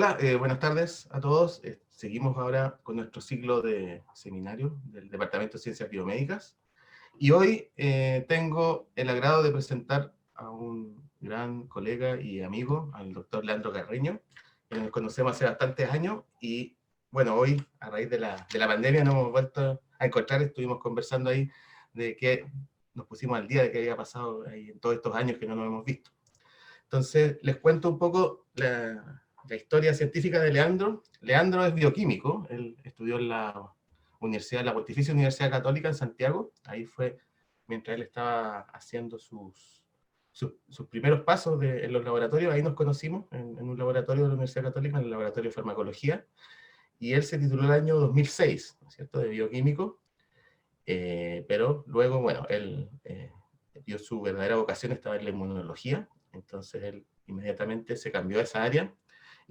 Hola, buenas tardes a todos. Seguimos ahora con nuestro ciclo de seminario del Departamento de Ciencias Biomédicas. Y hoy tengo el agrado de presentar a un gran colega y amigo, al doctor Leandro Carreño, que nos conocemos hace bastantes años. Y bueno, hoy, a raíz de la pandemia, nos hemos vuelto a encontrar. Estuvimos conversando ahí de que nos pusimos al día de qué había pasado ahí en todos estos años que no nos hemos visto. Entonces, les cuento un poco la historia científica de Leandro. Leandro es bioquímico, él estudió en la Pontificia Universidad Católica en Santiago. Ahí fue mientras él estaba haciendo sus primeros pasos en los laboratorios. Ahí nos conocimos en un laboratorio de la Universidad Católica, en el laboratorio de farmacología, y él se tituló el año 2006, ¿no es cierto?, de bioquímico, pero luego, bueno, él dio su verdadera vocación, estaba en la inmunología. Entonces él inmediatamente se cambió a esa área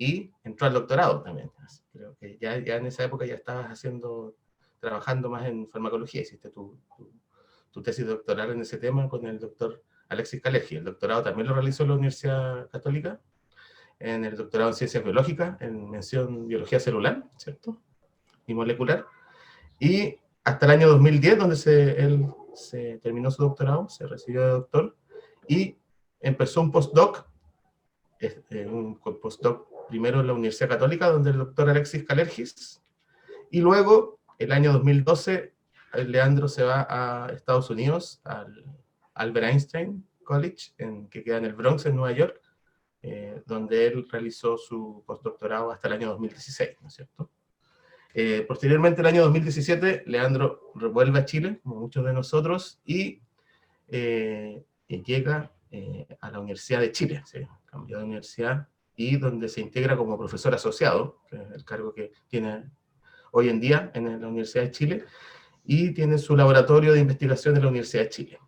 y entró al doctorado también. Creo que ya en esa época ya estabas trabajando más en farmacología, hiciste tu tesis doctoral en ese tema con el doctor Alexis Kalergi. El doctorado también lo realizó en la Universidad Católica, en el doctorado en Ciencias Biológicas, en mención Biología Celular, ¿cierto?, y molecular. Y hasta el año 2010, donde él se terminó su doctorado, se recibió de doctor, y empezó un postdoc primero en la Universidad Católica, donde el doctor Alexis Kalergis, y luego, el año 2012, Leandro se va a Estados Unidos, al Albert Einstein College, que queda en el Bronx, en Nueva York, donde él realizó su postdoctorado hasta el año 2016, ¿no es cierto? Posteriormente, el año 2017, Leandro vuelve a Chile, como muchos de nosotros, y llega a la Universidad de Chile, ¿sí? Cambió de universidad, y donde se integra como profesor asociado, que es el cargo que tiene hoy en día en la Universidad de Chile, y tiene su laboratorio de investigación en la Universidad de Chile.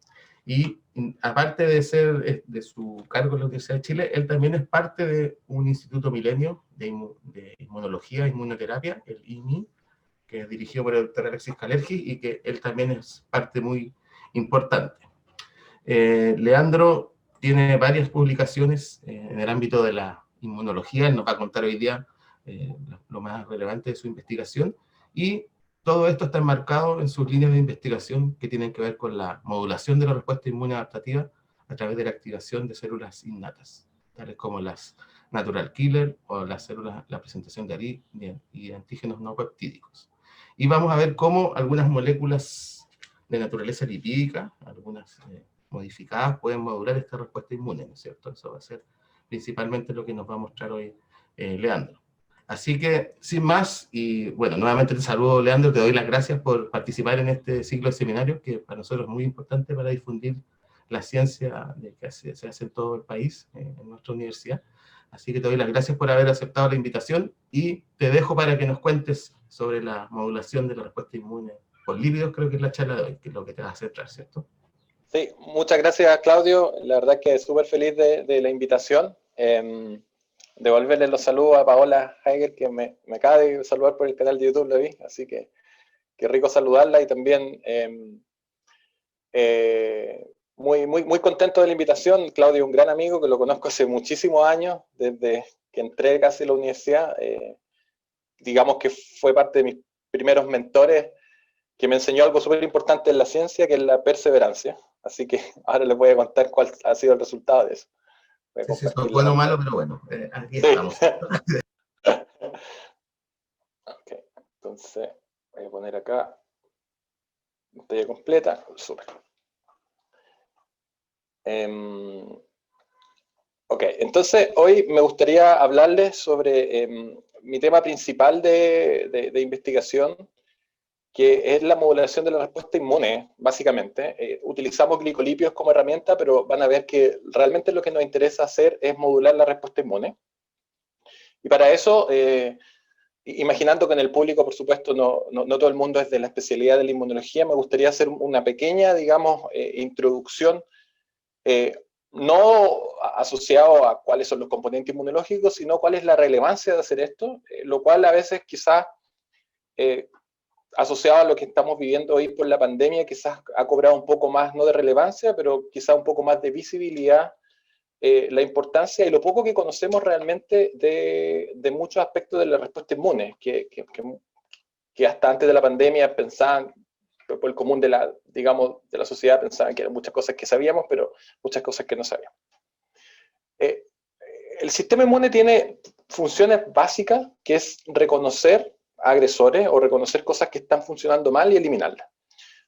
Y aparte de su cargo en la Universidad de Chile, él también es parte de un Instituto Milenio de Inmunología e Inmunoterapia, el IMI, que es dirigido por el doctor Alexis Kalergi, y que él también es parte muy importante. Leandro tiene varias publicaciones en el ámbito de la inmunología. Él nos va a contar hoy día lo más relevante de su investigación, y todo esto está enmarcado en sus líneas de investigación que tienen que ver con la modulación de la respuesta inmune adaptativa a través de la activación de células innatas, tales como las natural killer o las células, la presentación de antígenos no peptídicos. Y vamos a ver cómo algunas moléculas de naturaleza lipídica, algunas modificadas, pueden modular esta respuesta inmune, ¿no es cierto? Eso va a ser principalmente lo que nos va a mostrar hoy Leandro. Así que, sin más, y bueno, nuevamente te saludo, Leandro, te doy las gracias por participar en este ciclo de seminarios, que para nosotros es muy importante para difundir la ciencia que se hace en todo el país, en nuestra universidad. Así que te doy las gracias por haber aceptado la invitación, y te dejo para que nos cuentes sobre la modulación de la respuesta inmune por lípidos. Creo que es la charla de hoy, que es lo que te vas a centrar, ¿cierto? Sí, muchas gracias, Claudio. La verdad es que súper feliz de la invitación. Devolverle los saludos a Paola Heiger, que me acaba de saludar por el canal de YouTube, lo vi, así que qué rico saludarla, y también muy contento de la invitación. Claudio, un gran amigo que lo conozco hace muchísimos años, desde que entré casi a la universidad. Digamos que fue parte de mis primeros mentores, que me enseñó algo súper importante en la ciencia, que es la perseverancia. Así que ahora les voy a contar cuál ha sido el resultado de eso. Sí, si es bueno o malo, pero bueno, aquí estamos. Ok, entonces voy a poner acá pantalla completa. Súper. Ok, entonces hoy me gustaría hablarles sobre mi tema principal de investigación, que es la modulación de la respuesta inmune, básicamente. Utilizamos glicolipios como herramienta, pero van a ver que realmente lo que nos interesa hacer es modular la respuesta inmune. Y para eso, imaginando que en el público, por supuesto, no todo el mundo es de la especialidad de la inmunología, me gustaría hacer una pequeña, digamos, introducción, no asociado a cuáles son los componentes inmunológicos, sino cuál es la relevancia de hacer esto, lo cual a veces quizás asociado a lo que estamos viviendo hoy por la pandemia, quizás ha cobrado un poco más, no de relevancia, pero quizás un poco más de visibilidad la importancia y lo poco que conocemos realmente de muchos aspectos de la respuesta inmune, que hasta antes de la pandemia pensaban, por el común de la, digamos, de la sociedad, pensaban que eran muchas cosas que sabíamos, pero muchas cosas que no sabíamos. El sistema inmune tiene funciones básicas, que es reconocer agresores o reconocer cosas que están funcionando mal y eliminarlas.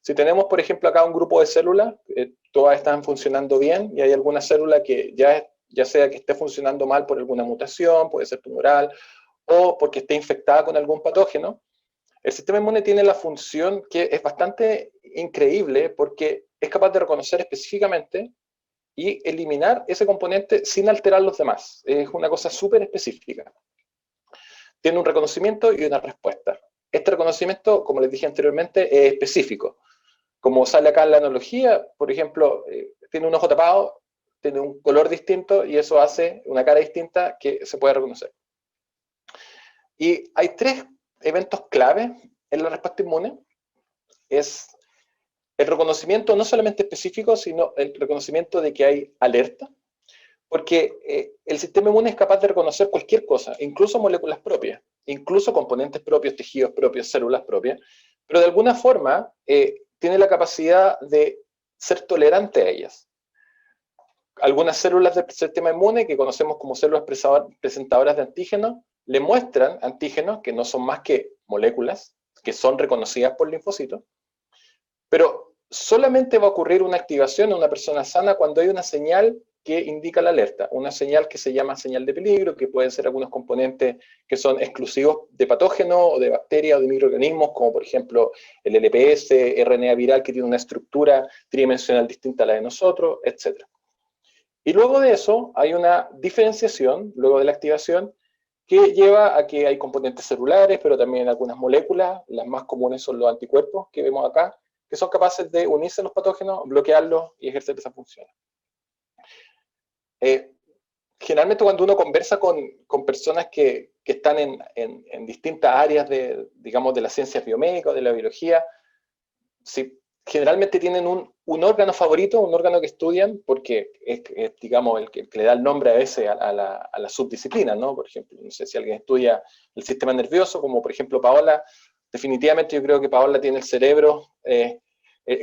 Si tenemos, por ejemplo, acá un grupo de células, todas están funcionando bien y hay alguna célula que ya sea que esté funcionando mal por alguna mutación, puede ser tumoral, o porque esté infectada con algún patógeno, el sistema inmune tiene la función que es bastante increíble porque es capaz de reconocer específicamente y eliminar ese componente sin alterar los demás. Es una cosa súper específica. Tiene un reconocimiento y una respuesta. Este reconocimiento, como les dije anteriormente, es específico. Como sale acá en la analogía, por ejemplo, tiene un ojo tapado, tiene un color distinto y eso hace una cara distinta que se puede reconocer. Y hay tres eventos clave en la respuesta inmune. Es el reconocimiento no solamente específico, sino el reconocimiento de que hay alerta, porque el sistema inmune es capaz de reconocer cualquier cosa, incluso moléculas propias, incluso componentes propios, tejidos propios, células propias, pero de alguna forma tiene la capacidad de ser tolerante a ellas. Algunas células del sistema inmune, que conocemos como células presentadoras de antígenos, le muestran antígenos que no son más que moléculas, que son reconocidas por linfocitos, pero solamente va a ocurrir una activación en una persona sana cuando hay una señal que indica la alerta, una señal que se llama señal de peligro, que pueden ser algunos componentes que son exclusivos de patógenos o de bacterias o de microorganismos, como por ejemplo el LPS, RNA viral que tiene una estructura tridimensional distinta a la de nosotros, etc. Y luego de eso hay una diferenciación, luego de la activación, que lleva a que hay componentes celulares, pero también algunas moléculas, las más comunes son los anticuerpos que vemos acá, que son capaces de unirse a los patógenos, bloquearlos y ejercer esa función. Generalmente cuando uno conversa con personas que están en distintas áreas de, digamos, de las ciencias biomédicas o de la biología, generalmente tienen un órgano favorito, un órgano que estudian, porque es digamos, el que le da el nombre a veces a la subdisciplina, ¿no? Por ejemplo, no sé si alguien estudia el sistema nervioso, como por ejemplo Paola, definitivamente yo creo que Paola tiene el cerebro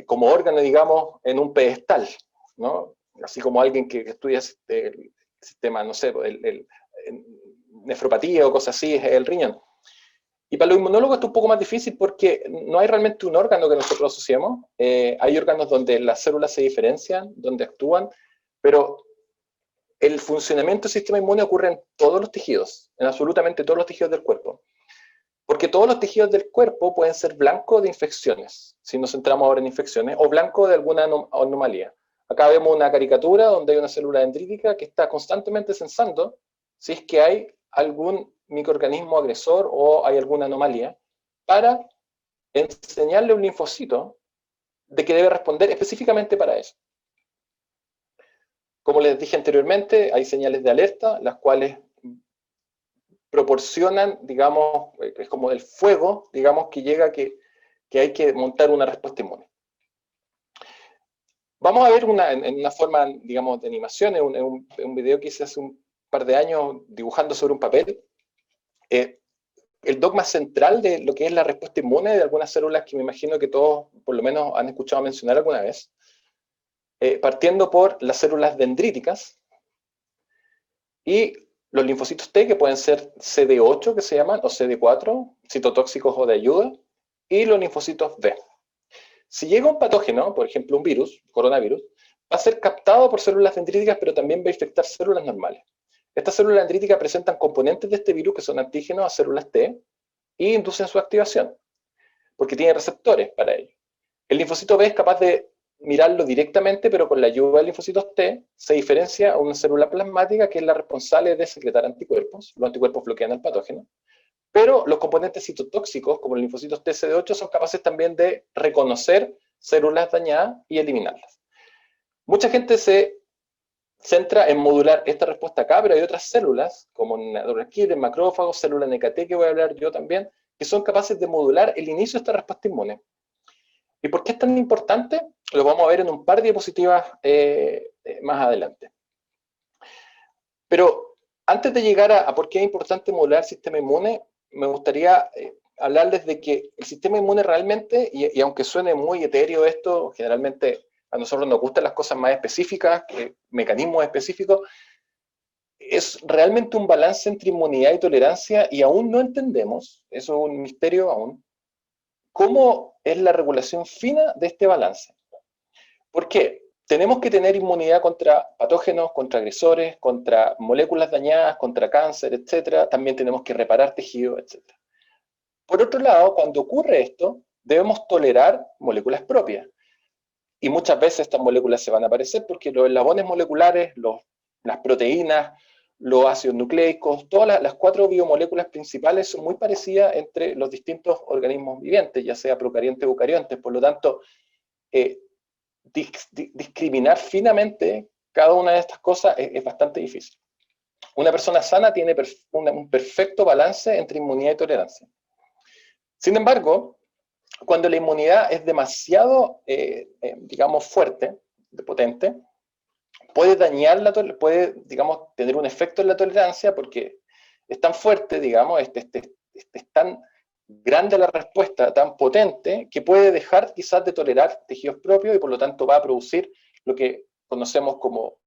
como órgano, digamos, en un pedestal, ¿no? Así como alguien que estudia el sistema, no sé, el nefropatía o cosas así, es el riñón. Y para los inmunólogos esto es un poco más difícil porque no hay realmente un órgano que nosotros asociemos. Hay órganos donde las células se diferencian, donde actúan, pero el funcionamiento del sistema inmune ocurre en todos los tejidos, en absolutamente todos los tejidos del cuerpo. Porque todos los tejidos del cuerpo pueden ser blancos de infecciones, si nos centramos ahora en infecciones, o blanco de alguna anomalía. Acá vemos una caricatura donde hay una célula dendrítica que está constantemente censando si es que hay algún microorganismo agresor o hay alguna anomalía, para enseñarle a un linfocito de que debe responder específicamente para eso. Como les dije anteriormente, hay señales de alerta, las cuales proporcionan, digamos, es como el fuego, digamos, que llega que hay que montar una respuesta inmune. Vamos a ver en una forma, digamos, de animación, en un video que hice hace un par de años dibujando sobre un papel, el dogma central de lo que es la respuesta inmune de algunas células que me imagino que todos por lo menos han escuchado mencionar alguna vez, partiendo por las células dendríticas y los linfocitos T, que pueden ser CD8 que se llaman, o CD4, citotóxicos o de ayuda, y los linfocitos B. Si llega un patógeno, por ejemplo un virus, coronavirus, va a ser captado por células dendríticas, pero también va a infectar células normales. Estas células dendríticas presentan componentes de este virus que son antígenos a células T y inducen su activación, porque tiene receptores para ello. El linfocito B es capaz de mirarlo directamente, pero con la ayuda de linfocitos T se diferencia a una célula plasmática que es la responsable de secretar anticuerpos. Los anticuerpos bloquean el patógeno. Pero los componentes citotóxicos, como los linfocitos TCD8, son capaces también de reconocer células dañadas y eliminarlas. Mucha gente se centra en modular esta respuesta acá, pero hay otras células, como neuroquiles, macrófagos, células NKT, que voy a hablar yo también, que son capaces de modular el inicio de esta respuesta inmune. ¿Y por qué es tan importante? Lo vamos a ver en un par de diapositivas más adelante. Pero antes de llegar a por qué es importante modular el sistema inmune, me gustaría hablarles de que el sistema inmune realmente, y aunque suene muy etéreo esto, generalmente a nosotros nos gustan las cosas más específicas, mecanismos específicos, es realmente un balance entre inmunidad y tolerancia, y aún no entendemos, eso es un misterio aún, cómo es la regulación fina de este balance. ¿Por qué? Tenemos que tener inmunidad contra patógenos, contra agresores, contra moléculas dañadas, contra cáncer, etc. También tenemos que reparar tejido, etc. Por otro lado, cuando ocurre esto, debemos tolerar moléculas propias. Y muchas veces estas moléculas se van a aparecer porque los eslabones moleculares, las proteínas, los ácidos nucleicos, todas las 4 biomoléculas principales son muy parecidas entre los distintos organismos vivientes, ya sea procariontes o eucariontes. Por lo tanto, discriminar finamente cada una de estas cosas es bastante difícil. Una persona sana tiene un perfecto balance entre inmunidad y tolerancia. Sin embargo, cuando la inmunidad es demasiado, digamos, fuerte, potente, puede dañar puede, digamos, tener un efecto en la tolerancia porque es tan fuerte, digamos, es tan grande la respuesta, tan potente, que puede dejar quizás de tolerar tejidos propios y por lo tanto va a producir lo que conocemos como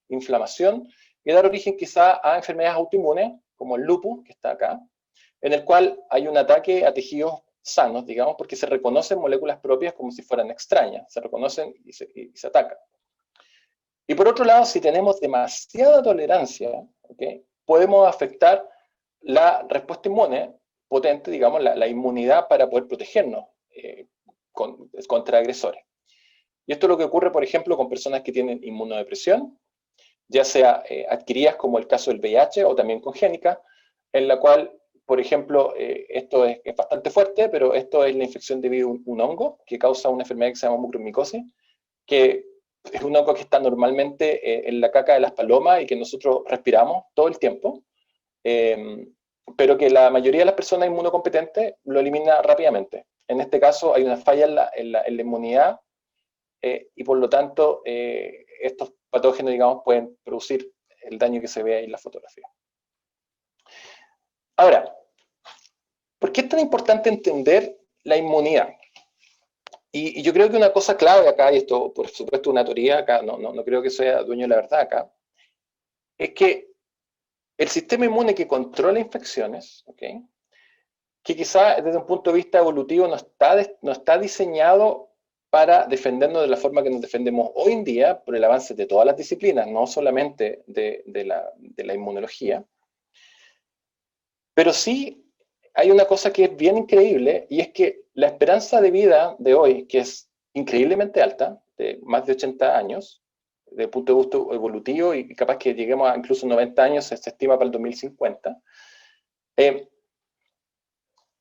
inflamación y dar origen quizás a enfermedades autoinmunes, como el lupus, que está acá, en el cual hay un ataque a tejidos sanos, digamos, porque se reconocen moléculas propias como si fueran extrañas, se reconocen y se atacan. Y por otro lado, si tenemos demasiada tolerancia, ¿okay?, podemos afectar la respuesta inmune potente, digamos, la inmunidad para poder protegernos contra agresores. Y esto es lo que ocurre, por ejemplo, con personas que tienen inmunodepresión, ya sea adquiridas como el caso del VIH o también congénica, en la cual, por ejemplo, esto es bastante fuerte, pero esto es la infección debido a un hongo que causa una enfermedad que se llama mucormicosis, que es un hongo que está normalmente en la caca de las palomas y que nosotros respiramos todo el tiempo, pero que la mayoría de las personas inmunocompetentes lo elimina rápidamente. En este caso hay una falla en la inmunidad y por lo tanto estos patógenos, digamos, pueden producir el daño que se ve ahí en la fotografía. Ahora, ¿por qué es tan importante entender la inmunidad? Y yo creo que una cosa clave acá, y esto por supuesto una teoría acá, no creo que sea dueño de la verdad acá, es que el sistema inmune que controla infecciones, ¿okay?, que quizá desde un punto de vista evolutivo no está diseñado para defendernos de la forma que nos defendemos hoy en día por el avance de todas las disciplinas, no solamente de la inmunología, pero sí hay una cosa que es bien increíble, y es que la esperanza de vida de hoy, que es increíblemente alta, de más de 80 años, desde el punto de vista evolutivo, y capaz que lleguemos a incluso 90 años, se estima para el 2050,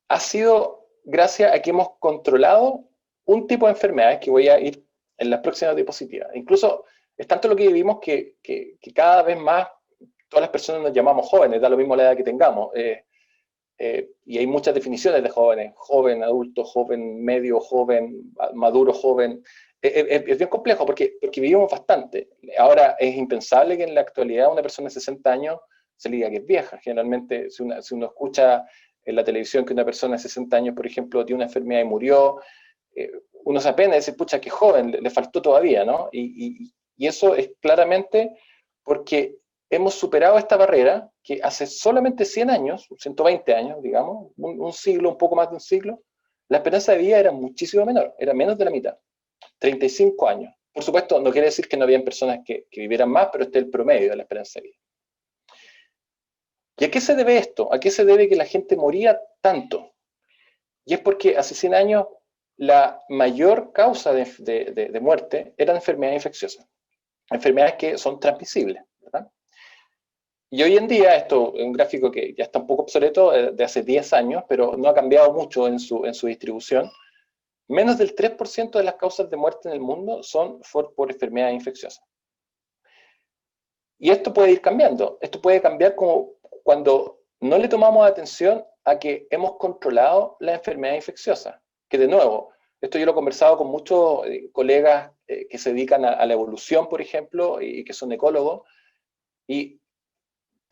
ha sido gracias a que hemos controlado un tipo de enfermedades que voy a ir en las próximas diapositivas. Incluso es tanto lo que vivimos que cada vez más todas las personas nos llamamos jóvenes, da lo mismo la edad que tengamos. Y hay muchas definiciones de jóvenes: joven, adulto, joven, medio, joven, maduro, joven. Es bien complejo porque vivimos bastante. Ahora es impensable que en la actualidad una persona de 60 años se le diga que es vieja. Generalmente, si uno escucha en la televisión que una persona de 60 años, por ejemplo, tiene una enfermedad y murió, uno se apena y dice, pucha, qué joven, le faltó todavía, ¿no? Y eso es claramente porque hemos superado esta barrera que hace solamente 100 años, 120 años, digamos, un siglo, un poco más de un siglo, la esperanza de vida era muchísimo menor, era menos de la mitad, 35 años. Por supuesto, no quiere decir que no habían personas que vivieran más, pero este es el promedio de la esperanza de vida. ¿Y a qué se debe esto? ¿A qué se debe que la gente moría tanto? Y es porque hace 100 años la mayor causa de muerte eran enfermedades infecciosas, enfermedades que son transmisibles, ¿verdad? Y hoy en día, esto es un gráfico que ya está un poco obsoleto, de hace 10 años, pero no ha cambiado mucho en su distribución. Menos del 3% de las causas de muerte en el mundo son por enfermedades infecciosas. Y esto puede ir cambiando. Esto puede cambiar como cuando no le tomamos atención a que hemos controlado la enfermedad infecciosa. Que de nuevo, esto yo lo he conversado con muchos colegas que se dedican a la evolución, por ejemplo, y que son ecólogos, y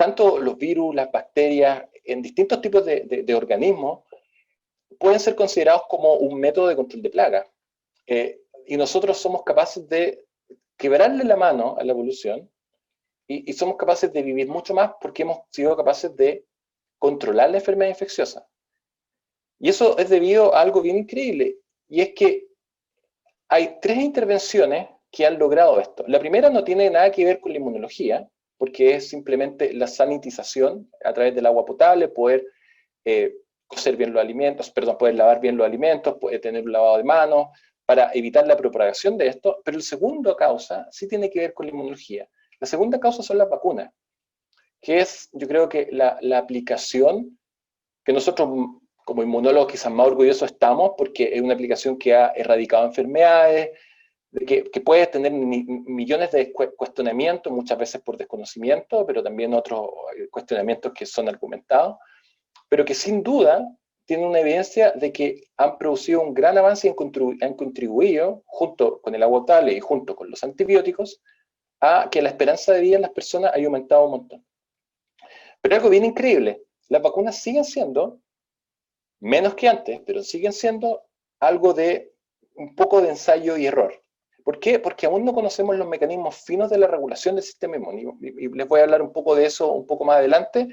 tanto los virus, las bacterias, en distintos tipos de organismos, pueden ser considerados como un método de control de plagas. Y nosotros somos capaces de quebrarle la mano a la evolución y somos capaces de vivir mucho más porque hemos sido capaces de controlar la enfermedad infecciosa. Y eso es debido a algo bien increíble, y es que hay 3 intervenciones que han logrado esto. La primera no tiene nada que ver con la inmunología, porque es simplemente la sanitización a través del agua potable, poder cocer bien los alimentos, perdón, poder lavar bien los alimentos, poder tener un lavado de manos, para evitar la propagación de esto. Pero la segunda causa sí tiene que ver con la inmunología. La segunda causa son las vacunas, que es, yo creo que la aplicación que nosotros como inmunólogos quizás más orgullosos estamos, porque es una aplicación que ha erradicado enfermedades, que puede tener millones de cuestionamientos, muchas veces por desconocimiento, pero también otros cuestionamientos que son argumentados, pero que sin duda tienen una evidencia de que han producido un gran avance y han contribuido, junto con el agua potable y junto con los antibióticos, a que la esperanza de vida en las personas haya aumentado un montón. Pero algo bien increíble, las vacunas siguen siendo, menos que antes, pero siguen siendo algo de un poco de ensayo y error. ¿Por qué? Porque aún no conocemos los mecanismos finos de la regulación del sistema inmune. Y les voy a hablar un poco de eso un poco más adelante.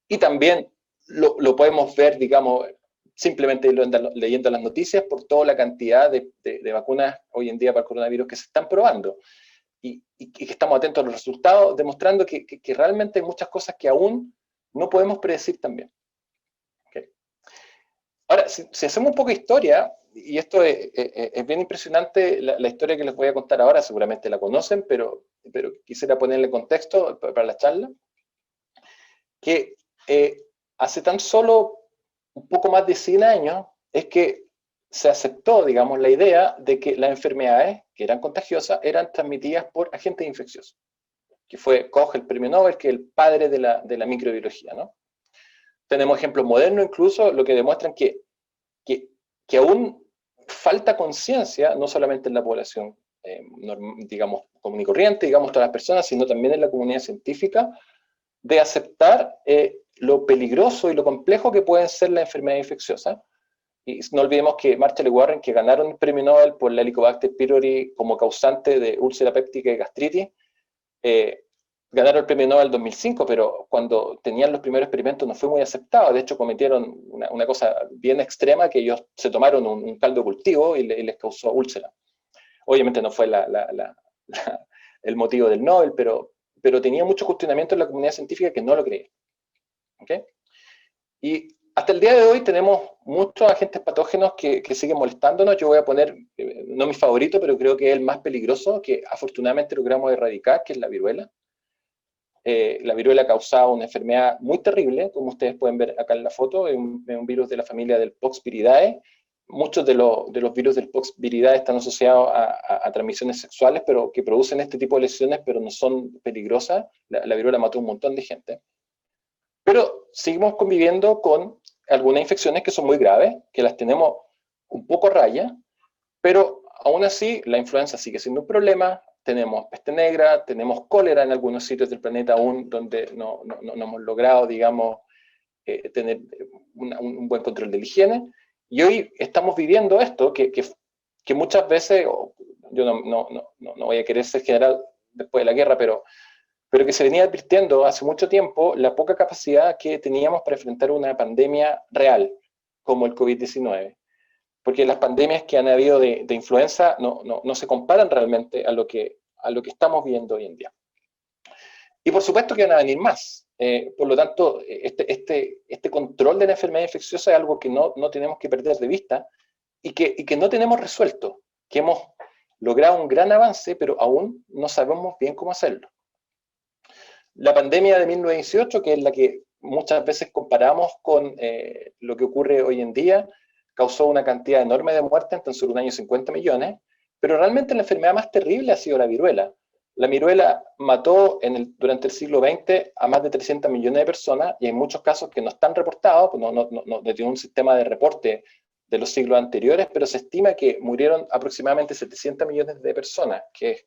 Y también lo podemos ver, digamos, simplemente leyendo las noticias por toda la cantidad de vacunas hoy en día para el coronavirus que se están probando. Y que estamos atentos a los resultados, demostrando que realmente hay muchas cosas que aún no podemos predecir también. ¿Okay? Ahora, si hacemos un poco de historia, y esto es bien impresionante, la historia que les voy a contar ahora, seguramente la conocen, pero quisiera ponerle contexto para la charla, que hace tan solo un poco más de 100 años es que se aceptó, digamos, la idea de que las enfermedades que eran contagiosas eran transmitidas por agentes infecciosos, que fue Koch, el premio Nobel, que es el padre de la microbiología, ¿no? Tenemos ejemplos modernos incluso, lo que demuestran que aún falta conciencia, no solamente en la población, digamos, común y corriente, digamos, todas las personas, sino también en la comunidad científica, de aceptar lo peligroso y lo complejo que pueden ser las enfermedades infecciosas. Y no olvidemos que Marshall y Warren, que ganaron el premio Nobel por la Helicobacter pylori como causante de úlcera péptica y gastritis, ganaron el premio Nobel en 2005, pero cuando tenían los primeros experimentos no fue muy aceptado. De hecho, cometieron una cosa bien extrema, que ellos se tomaron un caldo de cultivo y les causó úlcera. Obviamente no fue el motivo del Nobel, pero tenía mucho cuestionamiento en la comunidad científica que no lo creía. ¿Okay? Y hasta el día de hoy tenemos muchos agentes patógenos que siguen molestándonos. Yo voy a poner, no mi favorito, pero creo que es el más peligroso, que afortunadamente logramos erradicar, que es la viruela. La viruela causaba una enfermedad muy terrible, como ustedes pueden ver acá en la foto, es un virus de la familia del Poxviridae. Muchos de los virus del Poxviridae están asociados a transmisiones sexuales, pero que producen este tipo de lesiones, pero no son peligrosas. La viruela mató a un montón de gente. Pero seguimos conviviendo con algunas infecciones que son muy graves, que las tenemos un poco a raya, pero aún así la influenza sigue siendo un problema. Tenemos peste negra, tenemos cólera en algunos sitios del planeta aún, donde no hemos logrado, digamos, tener un buen control de la higiene. Y hoy estamos viviendo esto, que muchas veces, yo no voy a querer ser general después de la guerra, pero que se venía advirtiendo hace mucho tiempo la poca capacidad que teníamos para enfrentar una pandemia real, como el COVID-19. Porque las pandemias que han habido de influenza no se comparan realmente a lo que estamos viendo hoy en día. Y por supuesto que van a venir más. Por lo tanto, este control de la enfermedad infecciosa es algo que no tenemos que perder de vista y que no tenemos resuelto, que hemos logrado un gran avance, pero aún no sabemos bien cómo hacerlo. La pandemia de 1918, que es la que muchas veces comparamos con lo que ocurre hoy en día, causó una cantidad enorme de muertes, en tan solo un año 50 millones, pero realmente la enfermedad más terrible ha sido la viruela. La viruela mató durante el siglo XX a más de 300 millones de personas, y hay muchos casos que no están reportados, no tiene un sistema de reporte de los siglos anteriores, pero se estima que murieron aproximadamente 700 millones de personas, que es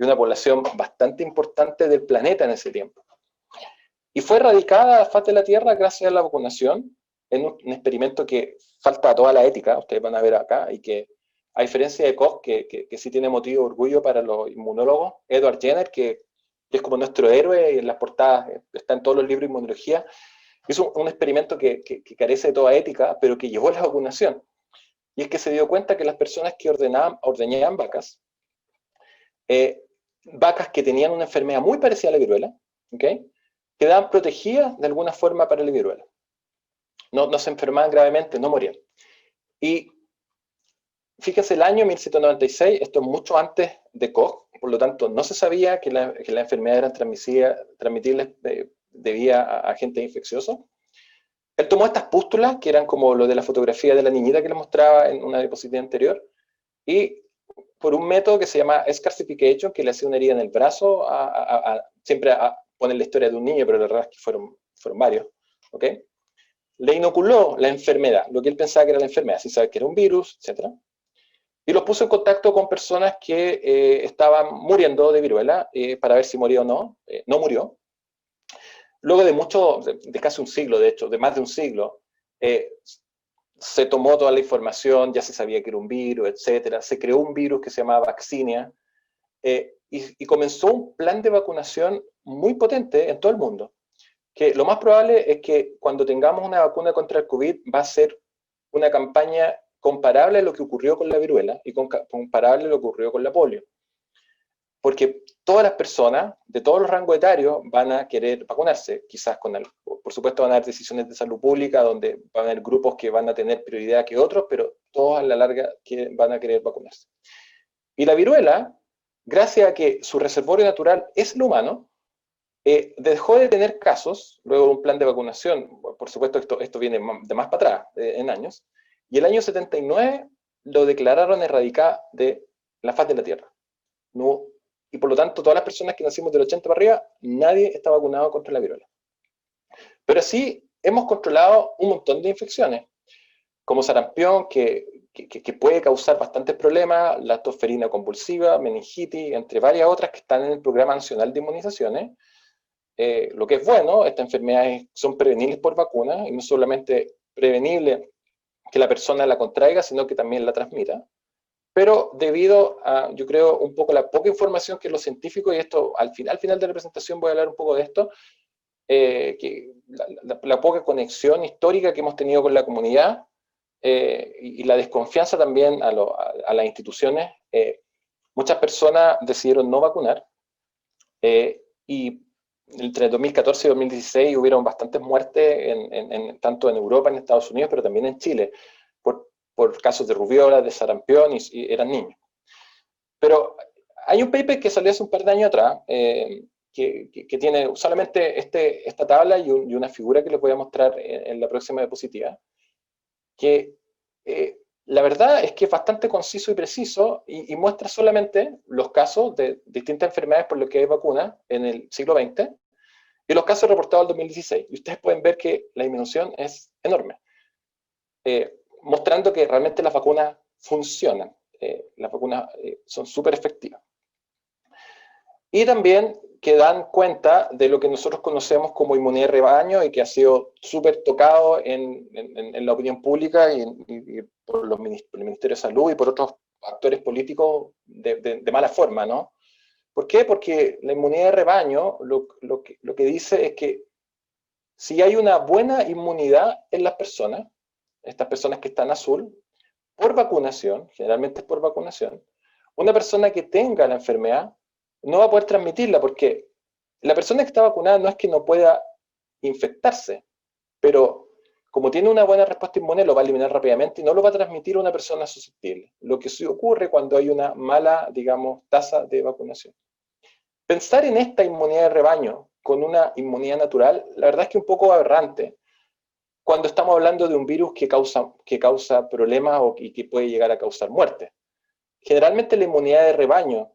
una población bastante importante del planeta en ese tiempo. y fue erradicada a la faz de la Tierra gracias a la vacunación, en un experimento que falta toda la ética, ustedes van a ver acá, y que, a diferencia de Koch, que sí tiene motivo de orgullo para los inmunólogos, Edward Jenner, que es como nuestro héroe, y en las portadas está en todos los libros de inmunología, hizo un experimento que carece de toda ética, pero que llevó a la vacunación. Y es que se dio cuenta que las personas que ordeñaban vacas, vacas que tenían una enfermedad muy parecida a la viruela, ¿okay?, quedaban protegidas de alguna forma para la viruela. No se enfermaban gravemente, no morían. Y fíjense, el año 1796, esto es mucho antes de Koch, por lo tanto no se sabía que la enfermedad era transmitible debía a agentes infecciosos. Él tomó estas pústulas, que eran como lo de la fotografía de la niñita que les mostraba en una diapositiva anterior, y por un método que se llama escarsification, que le hacía una herida en el brazo, siempre ponen la historia de un niño, pero la verdad es que fueron varios, ¿ok? Le inoculó la enfermedad, lo que él pensaba que era la enfermedad, sin saber que era un virus, etc. Y los puso en contacto con personas que estaban muriendo de viruela, para ver si moría o no. No murió. Luego de casi un siglo, de hecho, de más de un siglo, se tomó toda la información, ya se sabía que era un virus, etc. Se creó un virus que se llamaba Vaccinia, y comenzó un plan de vacunación muy potente en todo el mundo. Que lo más probable es que cuando tengamos una vacuna contra el COVID va a ser una campaña comparable a lo que ocurrió con la viruela y comparable a lo que ocurrió con la polio. Porque todas las personas de todos los rangos etarios van a querer vacunarse, quizás por supuesto van a haber decisiones de salud pública donde van a haber grupos que van a tener prioridad que otros, pero todos a la larga van a querer vacunarse. Y la viruela, gracias a que su reservorio natural es el humano, dejó de tener casos, luego de un plan de vacunación, por supuesto esto viene de más para atrás, en años, y el año 79 lo declararon erradicado de la faz de la Tierra. No, y por lo tanto, todas las personas que nacimos del 80 para arriba, nadie está vacunado contra la viruela. Pero sí hemos controlado un montón de infecciones, como sarampión, que puede causar bastantes problemas, la tosferina convulsiva, meningitis, entre varias otras que están en el Programa Nacional de Inmunizaciones. Lo que es bueno, estas enfermedades son prevenibles por vacuna, y no solamente prevenible que la persona la contraiga, sino que también la transmita. Pero debido a, yo creo, un poco la poca información que los científicos, y esto al final de la presentación voy a hablar un poco de esto, que la poca conexión histórica que hemos tenido con la comunidad, y la desconfianza también a las instituciones, muchas personas decidieron no vacunar, y entre 2014 y 2016 hubieron bastantes muertes, tanto en Europa, en Estados Unidos, pero también en Chile, por casos de rubiola, de sarampión, y eran niños. Pero hay un paper que salió hace un par de años atrás, que tiene solamente esta tabla y una figura que les voy a mostrar en la próxima diapositiva, que la verdad es que es bastante conciso y preciso, y muestra solamente los casos de distintas enfermedades por las que hay vacunas en el siglo XX, y los casos reportados en 2016. Y ustedes pueden ver que la disminución es enorme, mostrando que realmente las vacunas funcionan. Las vacunas son súper efectivas. Y también que dan cuenta de lo que nosotros conocemos como inmunidad de rebaño, y que ha sido súper tocado en la opinión pública y por el Ministerio de Salud y por otros actores políticos de mala forma, ¿no? ¿Por qué? Porque la inmunidad de rebaño lo que dice es que si hay una buena inmunidad en las personas, estas personas que están azul, por vacunación, generalmente es por vacunación, una persona que tenga la enfermedad no va a poder transmitirla, porque la persona que está vacunada no es que no pueda infectarse, pero como tiene una buena respuesta inmune, lo va a eliminar rápidamente y no lo va a transmitir a una persona susceptible. Lo que sí ocurre cuando hay una mala, digamos, tasa de vacunación. Pensar en esta inmunidad de rebaño con una inmunidad natural, la verdad es que es un poco aberrante cuando estamos hablando de un virus que causa problemas y que puede llegar a causar muerte. Generalmente la inmunidad de rebaño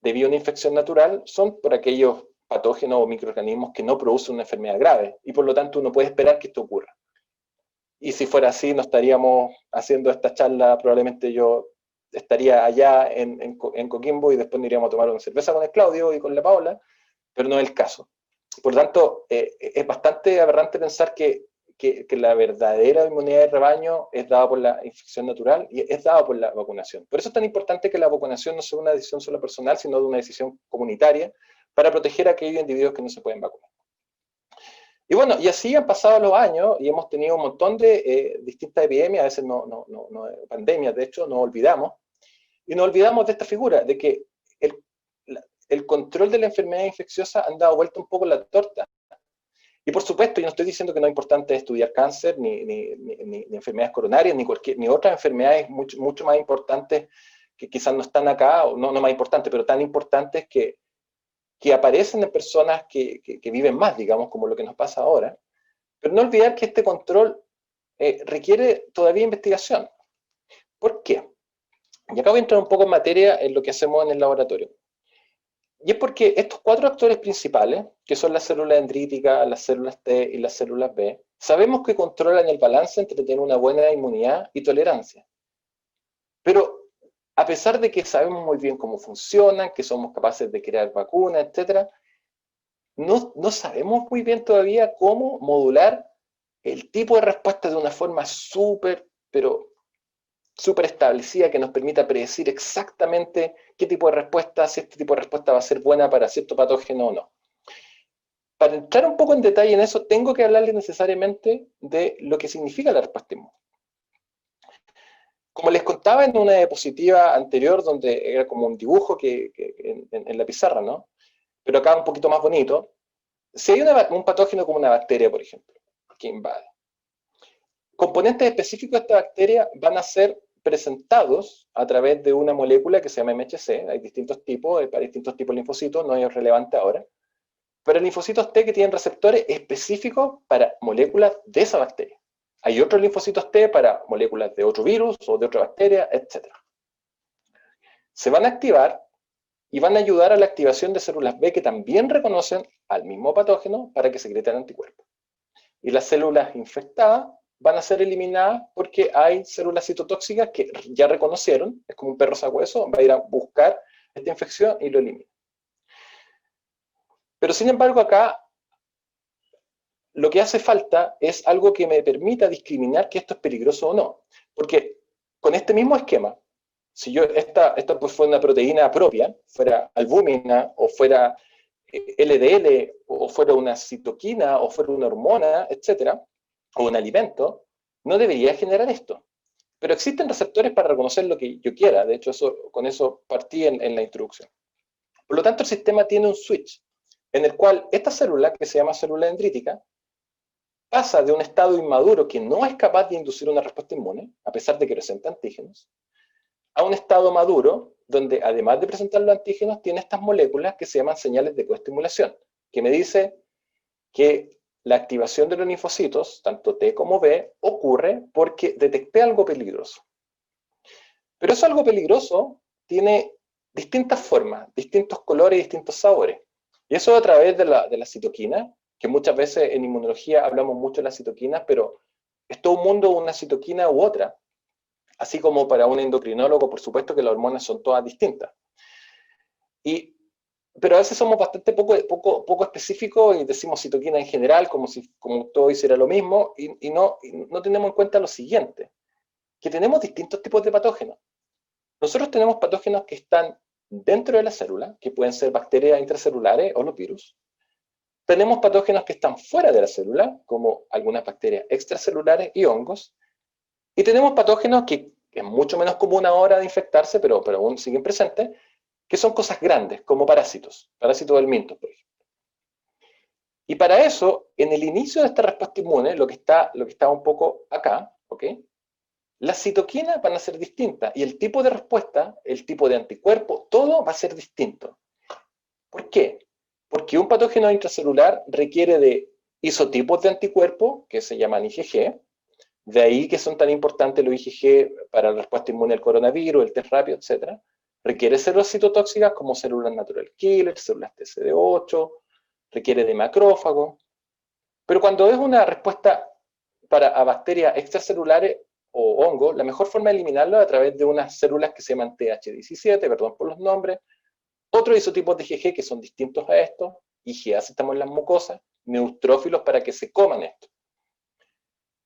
debido a una infección natural son por aquellos patógenos o microorganismos que no producen una enfermedad grave, y por lo tanto uno puede esperar que esto ocurra. Y si fuera así, no estaríamos haciendo esta charla, probablemente yo estaría allá en Coquimbo y después nos iríamos a tomar una cerveza con el Claudio y con la Paola, pero no es el caso. Por lo tanto, es bastante aberrante pensar que la verdadera inmunidad de rebaño es dada por la infección natural y es dada por la vacunación. Por eso es tan importante que la vacunación no sea una decisión solo personal, sino de una decisión comunitaria para proteger a aquellos individuos que no se pueden vacunar. Y bueno, y así han pasado los años y hemos tenido un montón de distintas epidemias, a veces pandemias, de hecho, nos olvidamos. Y nos olvidamos de esta figura, de que el control de la enfermedad infecciosa han dado vuelta un poco la torta. Y por supuesto, yo no estoy diciendo que no es importante estudiar cáncer, ni enfermedades coronarias, ni otras enfermedades mucho más importantes que quizás no están acá, o no más importantes, pero tan importantes que aparecen en personas que viven más, digamos, como lo que nos pasa ahora. Pero no olvidar que este control requiere todavía investigación. ¿Por qué? Y acá voy a entrar un poco en materia en lo que hacemos en el laboratorio. Y es porque estos 4 actores principales, que son las células dendríticas, las células T y las células B, sabemos que controlan el balance entre tener una buena inmunidad y tolerancia. Pero a pesar de que sabemos muy bien cómo funcionan, que somos capaces de crear vacunas, etc., no sabemos muy bien todavía cómo modular el tipo de respuesta de una forma súper establecida que nos permita predecir exactamente qué tipo de respuesta, si este tipo de respuesta va a ser buena para cierto patógeno o no. Para entrar un poco en detalle en eso, tengo que hablarles necesariamente de lo que significa la respuesta inmune. Como les contaba en una diapositiva anterior, donde era como un dibujo en la pizarra, ¿no? Pero acá un poquito más bonito, si hay un patógeno como una bacteria, por ejemplo, que invade, componentes específicos de esta bacteria van a ser presentados a través de una molécula que se llama MHC. Hay distintos tipos, para distintos tipos de linfocitos, no es relevante ahora. Pero linfocitos T que tienen receptores específicos para moléculas de esa bacteria. Hay otros linfocitos T para moléculas de otro virus o de otra bacteria, etc. Se van a activar y van a ayudar a la activación de células B que también reconocen al mismo patógeno para que secreten anticuerpos. Y las células infectadas van a ser eliminadas porque hay células citotóxicas que ya reconocieron, es como un perro sabueso, va a ir a buscar esta infección y lo elimina. Pero sin embargo acá lo que hace falta es algo que me permita discriminar que esto es peligroso o no. Porque con este mismo esquema, si esta pues fue una proteína propia, fuera albúmina o fuera LDL o fuera una citoquina o fuera una hormona, etcétera, o un alimento, no debería generar esto. Pero existen receptores para reconocer lo que yo quiera. De hecho, con eso partí en la introducción. Por lo tanto, el sistema tiene un switch en el cual esta célula, que se llama célula dendrítica, pasa de un estado inmaduro que no es capaz de inducir una respuesta inmune, a pesar de que presenta antígenos, a un estado maduro donde, además de presentar los antígenos, tiene estas moléculas que se llaman señales de coestimulación, que me dice que la activación de los linfocitos, tanto T como B, ocurre porque detecté algo peligroso. Pero eso algo peligroso tiene distintas formas, distintos colores y distintos sabores. Y eso a través de la citoquina, que muchas veces en inmunología hablamos mucho de las citoquinas, pero es todo un mundo una citoquina u otra. Así como para un endocrinólogo, por supuesto que las hormonas son todas distintas. Pero a veces somos bastante poco específicos y decimos citoquina en general, como todo hiciera lo mismo, y no tenemos en cuenta lo siguiente, que tenemos distintos tipos de patógenos. Nosotros tenemos patógenos que están dentro de la célula, que pueden ser bacterias intracelulares o los virus. Tenemos patógenos que están fuera de la célula, como algunas bacterias extracelulares y hongos. Y tenemos patógenos que es mucho menos común ahora de infectarse, pero aún siguen presentes, que son cosas grandes, como parásitos del minto, por ejemplo. Y para eso, en el inicio de esta respuesta inmune, lo que está un poco acá, ¿ok? Las citoquinas van a ser distintas y el tipo de respuesta, el tipo de anticuerpo, todo va a ser distinto. ¿Por qué? Porque un patógeno intracelular requiere de isotipos de anticuerpo, que se llaman IgG, de ahí que son tan importantes los IgG para la respuesta inmune al coronavirus, el test rápido, etc. Requiere células citotóxicas como células natural killer, células TCD8, requiere de macrófagos. Pero cuando es una respuesta a bacterias extracelulares o hongos, la mejor forma de eliminarlo es a través de unas células que se llaman TH17, perdón por los nombres, otros isotipos de IgG que son distintos a estos, IgA si estamos en las mucosas, neutrófilos para que se coman esto.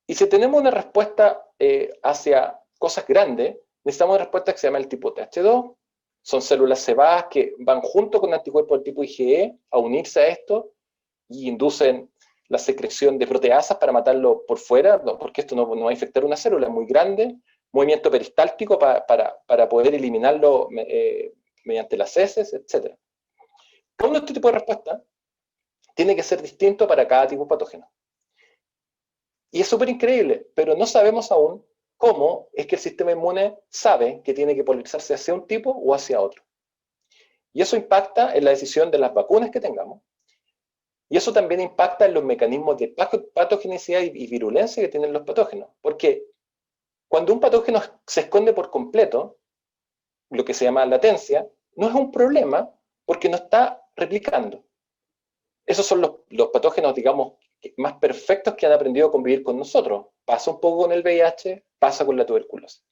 Y si tenemos una respuesta hacia cosas grandes, necesitamos una respuesta que se llama el tipo TH2. Son células cebadas que van junto con anticuerpos del tipo IgE a unirse a esto y inducen la secreción de proteasas para matarlo por fuera, porque esto no va a infectar una célula, es muy grande, movimiento peristáltico para poder eliminarlo mediante las heces, etc. Cada uno de este tipo de respuesta tiene que ser distinto para cada tipo de patógeno. Y es súper increíble, pero no sabemos aún cómo es que el sistema inmune sabe que tiene que polarizarse hacia un tipo o hacia otro. Y eso impacta en la decisión de las vacunas que tengamos. Y eso también impacta en los mecanismos de patogenicidad y virulencia que tienen los patógenos. Porque cuando un patógeno se esconde por completo, lo que se llama latencia, no es un problema porque no está replicando. Esos son los patógenos, digamos, más perfectos que han aprendido a convivir con nosotros. Pasa un poco con el VIH, pasa con la tuberculosis.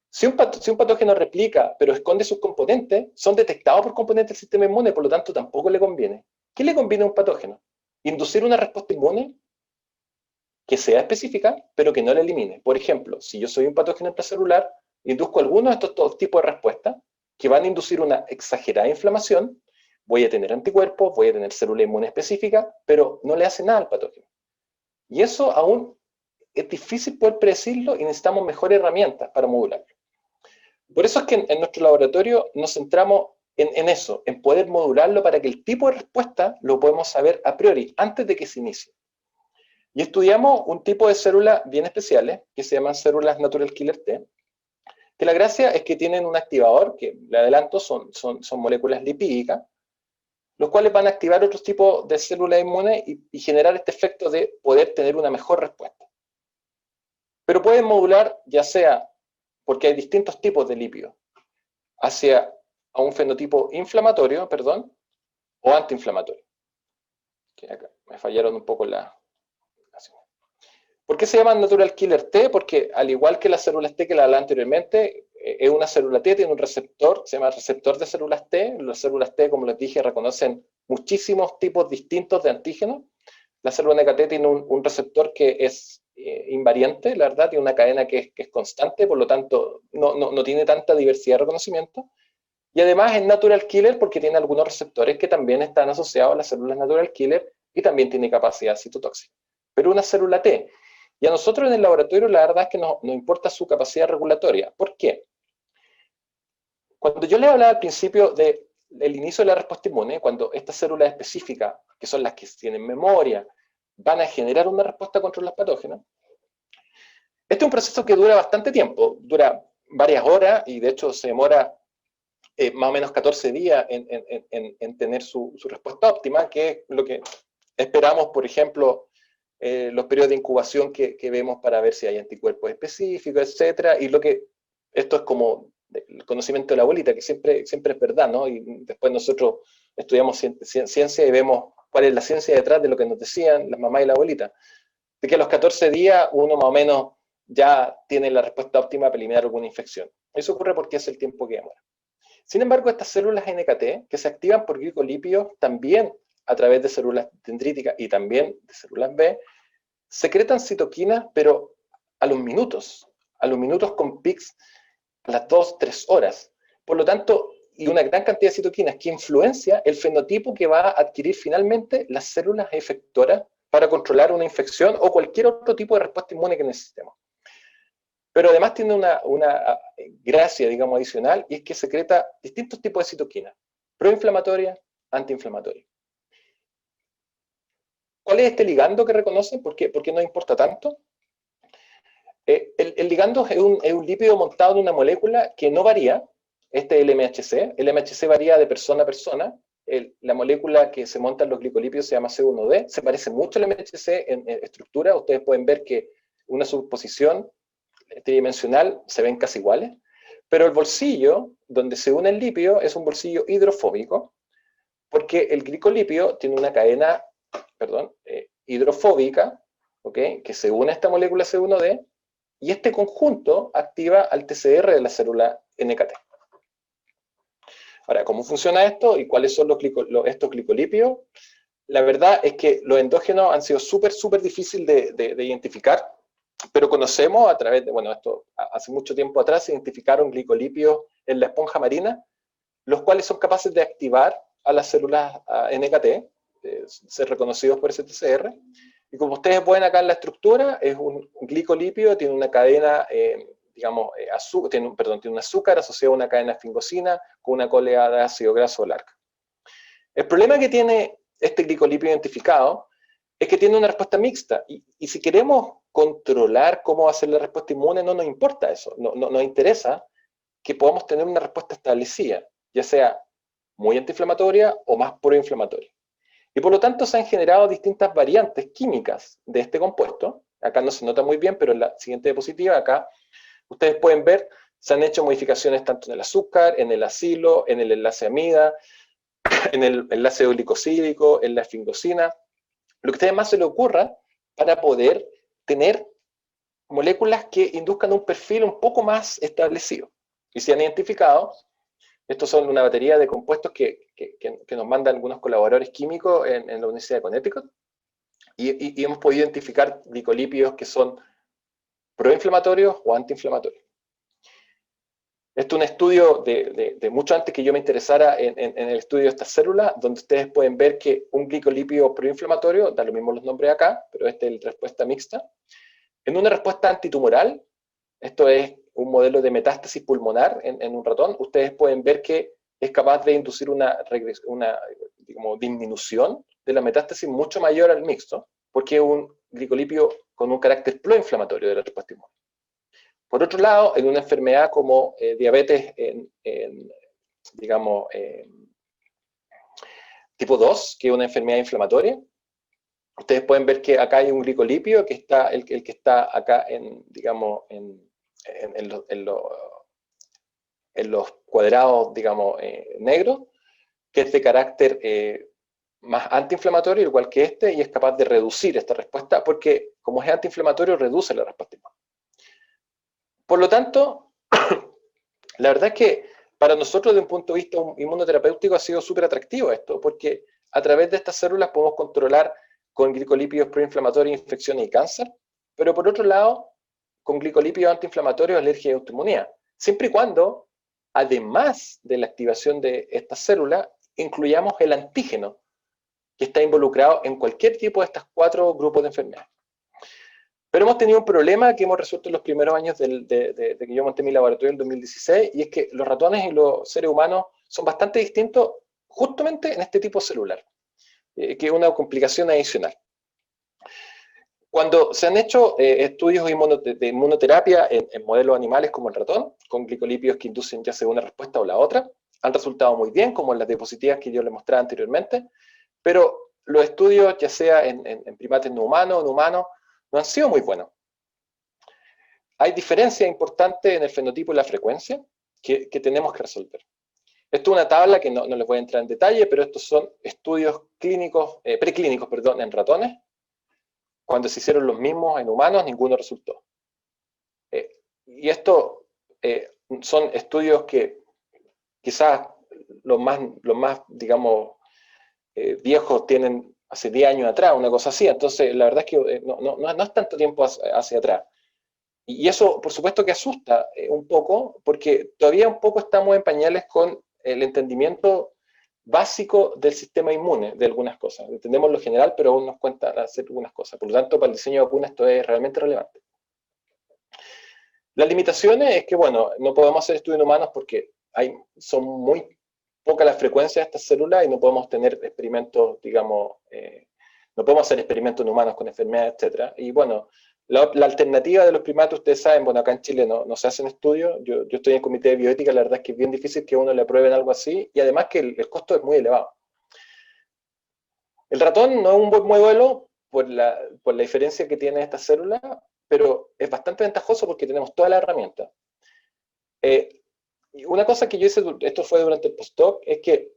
Si un patógeno replica, pero esconde sus componentes, son detectados por componentes del sistema inmune, por lo tanto tampoco le conviene. ¿Qué le conviene a un patógeno? Inducir una respuesta inmune que sea específica, pero que no la elimine. Por ejemplo, si yo soy un patógeno intracelular, induzco algunos de estos tipos de respuestas que van a inducir una exagerada inflamación, voy a tener anticuerpos, voy a tener célula inmune específica, pero no le hace nada al patógeno. Y eso aún es difícil poder predecirlo y necesitamos mejores herramientas para modularlo. Por eso es que en nuestro laboratorio nos centramos en eso, en poder modularlo para que el tipo de respuesta lo podemos saber a priori, antes de que se inicie. Y estudiamos un tipo de células bien especiales, que se llaman células Natural Killer T, que la gracia es que tienen un activador, que le adelanto, son moléculas lipídicas, los cuales van a activar otros tipos de células inmunes y generar este efecto de poder tener una mejor respuesta. Pero pueden modular ya sea porque hay distintos tipos de lípidos, hacia a un fenotipo inflamatorio, perdón, o antiinflamatorio. Que acá me fallaron un poco la... ¿Por qué se llaman Natural Killer T? Porque al igual que las células T que la hablaba anteriormente, es una célula T, tiene un receptor, se llama receptor de células T. Las células T, como les dije, reconocen muchísimos tipos distintos de antígenos. La célula NKT tiene un receptor que es invariante, la verdad, tiene una cadena que es constante, por lo tanto no tiene tanta diversidad de reconocimiento. Y además es natural killer porque tiene algunos receptores que también están asociados a las células natural killer y también tiene capacidad citotóxica. Pero una célula T. Y a nosotros en el laboratorio la verdad es que nos importa su capacidad regulatoria. ¿Por qué? Cuando yo les hablaba al principio del inicio de la respuesta inmune, cuando estas células específicas, que son las que tienen memoria, van a generar una respuesta contra los patógenos, este es un proceso que dura bastante tiempo, dura varias horas y de hecho se demora más o menos 14 días en tener su respuesta óptima, que es lo que esperamos, por ejemplo, los periodos de incubación que vemos para ver si hay anticuerpos específicos, etcétera, y esto es como el conocimiento de la abuelita, que siempre es verdad, ¿no? Y después nosotros estudiamos ciencia y vemos cuál es la ciencia detrás de lo que nos decían las mamás y la abuelita, de que a los 14 días uno más o menos ya tiene la respuesta óptima para eliminar alguna infección. Eso ocurre porque es el tiempo que demora. Sin embargo, estas células NKT, que se activan por glicolípidos también a través de células dendríticas y también de células B, secretan citoquinas, pero a los minutos con pics a las 2-3 horas. Por lo tanto, y una gran cantidad de citoquinas que influencia el fenotipo que va a adquirir finalmente las células efectoras para controlar una infección o cualquier otro tipo de respuesta inmune que necesitemos. Pero además tiene una gracia, digamos, adicional, y es que secreta distintos tipos de citoquinas, proinflamatorias, antiinflamatorias. ¿Cuál es este ligando que reconocen? ¿Por qué no importa tanto? El ligando es un lípido montado en una molécula que no varía. Este es el MHC. El MHC varía de persona a persona. La molécula que se monta en los glicolípidos se llama C1D. Se parece mucho al MHC en estructura. Ustedes pueden ver que una subposición tridimensional se ven casi iguales. Pero el bolsillo, donde se une el lípido, es un bolsillo hidrofóbico, porque el glicolípido tiene una cadena hidrofóbica, ¿okay?, que se une a esta molécula C1D, y este conjunto activa al TCR de la célula NKT. Ahora, ¿cómo funciona esto y cuáles son estos glicolipios? La verdad es que los endógenos han sido súper difícil de identificar, pero conocemos a través de, bueno, esto hace mucho tiempo atrás se identificaron glicolipios en la esponja marina, los cuales son capaces de activar a las células NKT, ser reconocidos por STCR, y como ustedes ven acá en la estructura, es un glicolipio, tiene una cadena, digamos, tiene un azúcar asociado a una cadena esfingosina con una colea de ácido graso larga. El problema que tiene este glicolipio identificado es que tiene una respuesta mixta, y si queremos controlar cómo va a ser la respuesta inmune, no nos importa eso, no nos interesa que podamos tener una respuesta establecida, ya sea muy antiinflamatoria o más proinflamatoria. Y por lo tanto se han generado distintas variantes químicas de este compuesto. Acá no se nota muy bien, pero en la siguiente diapositiva, acá ustedes pueden ver, se han hecho modificaciones tanto en el azúcar, en el acilo, en el enlace amida, en el enlace glicosídico, en la esfingosina, lo que a ustedes más se les ocurra para poder tener moléculas que induzcan un perfil un poco más establecido. Y se han identificado, estos son una batería de compuestos que nos mandan algunos colaboradores químicos en la Universidad de Connecticut, y hemos podido identificar glicolipios que son proinflamatorios o antiinflamatorios. Esto es un estudio de mucho antes que yo me interesara en el estudio de estas células, donde ustedes pueden ver que un glicolipio proinflamatorio, da lo mismo los nombres acá, pero esta es la respuesta mixta, en una respuesta antitumoral, esto es un modelo de metástasis pulmonar en un ratón, ustedes pueden ver que es capaz de inducir una digamos, disminución de la metástasis mucho mayor al mixto, porque es un glicolipio con un carácter proinflamatorio de la respuesta inmune. Por otro lado, en una enfermedad como diabetes digamos, tipo 2, que es una enfermedad inflamatoria, ustedes pueden ver que acá hay un glicolipio que está, el que está acá digamos, en los cuadrados, digamos, negros, que es de carácter más antiinflamatorio, igual que este, y es capaz de reducir esta respuesta, porque como es antiinflamatorio, reduce la respuesta inmune. Por lo tanto, la verdad es que para nosotros, desde un punto de vista inmunoterapéutico, ha sido súper atractivo esto, porque a través de estas células podemos controlar con glicolípidos proinflamatorios infecciones y cáncer, pero por otro lado, con glicolípidos antiinflamatorios, alergia y autoinmunidad, siempre y cuando, además de la activación de estas células, incluyamos el antígeno que está involucrado en cualquier tipo de estos 4 grupos de enfermedades. Pero hemos tenido un problema que hemos resuelto en los primeros años de que yo monté mi laboratorio en 2016, y es que los ratones y los seres humanos son bastante distintos justamente en este tipo celular, que es una complicación adicional. Cuando se han hecho estudios de inmunoterapia en modelos animales como el ratón, con glicolipios que inducen ya sea una respuesta o la otra, han resultado muy bien, como en las diapositivas que yo les mostraba anteriormente, pero los estudios, ya sea en primates no humanos, no han sido muy buenos. Hay diferencias importantes en el fenotipo y la frecuencia que tenemos que resolver. Esto es una tabla que no les voy a entrar en detalle, pero estos son estudios preclínicos en ratones. Cuando se hicieron los mismos en humanos, ninguno resultó. Y estos son estudios que quizás los más digamos, viejos tienen hace 10 años atrás, una cosa así. Entonces, la verdad es que no es tanto tiempo hacia atrás. Y eso, por supuesto, que asusta un poco, porque todavía un poco estamos en pañales con el entendimiento básico del sistema inmune de algunas cosas. Entendemos lo general, pero aún nos cuesta hacer algunas cosas. Por lo tanto, para el diseño de vacunas esto es realmente relevante. Las limitaciones es que, bueno, no podemos hacer estudios en humanos porque son muy pocas las frecuencias de estas células y no podemos tener experimentos, digamos, no podemos hacer experimentos en humanos con enfermedades, etc. Y bueno, la alternativa de los primates, ustedes saben, bueno, acá en Chile no se hacen estudios, yo estoy en el comité de bioética, la verdad es que es bien difícil que uno le aprueben algo así, y además que el costo es muy elevado. El ratón no es un buen modelo por la diferencia que tiene esta célula, pero es bastante ventajoso porque tenemos toda la herramienta. Y una cosa que yo hice, esto fue durante el postdoc, es que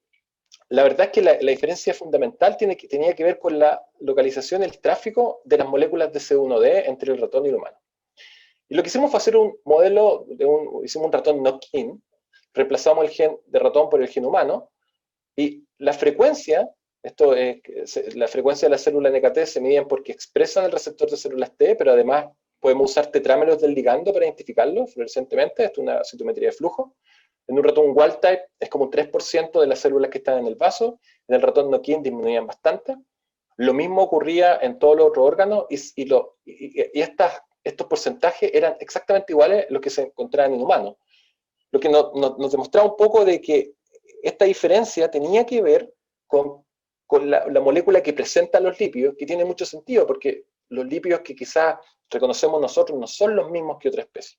la verdad es que la diferencia fundamental tenía que ver con la localización y el tráfico de las moléculas de C1d entre el ratón y el humano. Y lo que hicimos fue hacer un modelo, hicimos un ratón knock-in, reemplazamos el gen de ratón por el gen humano, y la frecuencia, la frecuencia de la célula NKT se mide porque expresan el receptor de células T, pero además podemos usar tetrámeros del ligando para identificarlo fluorescentemente. Esto es una citometría de flujo. En un ratón wild type es como un 3% de las células que están en el vaso. En el ratón no-kin disminuían bastante. Lo mismo ocurría en todos los otros órganos y estos porcentajes eran exactamente iguales a los que se encontraban en humanos. Lo que nos demostraba un poco de que esta diferencia tenía que ver con la molécula que presenta los lípidos, que tiene mucho sentido, porque los lípidos que quizás reconocemos nosotros no son los mismos que otra especie.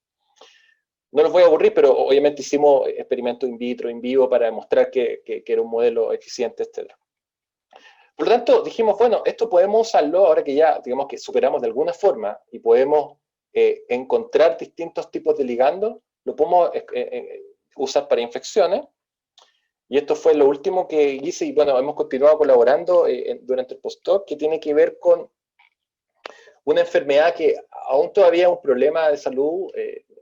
No los voy a aburrir, pero obviamente hicimos experimentos in vitro, in vivo, para demostrar que era un modelo eficiente, etc. Por lo tanto, dijimos, bueno, esto podemos usarlo ahora que ya, digamos que superamos de alguna forma y podemos encontrar distintos tipos de ligandos, lo podemos usar para infecciones. Y esto fue lo último que hice, y bueno, hemos continuado colaborando durante el postdoc, que tiene que ver con una enfermedad que aún todavía es un problema de salud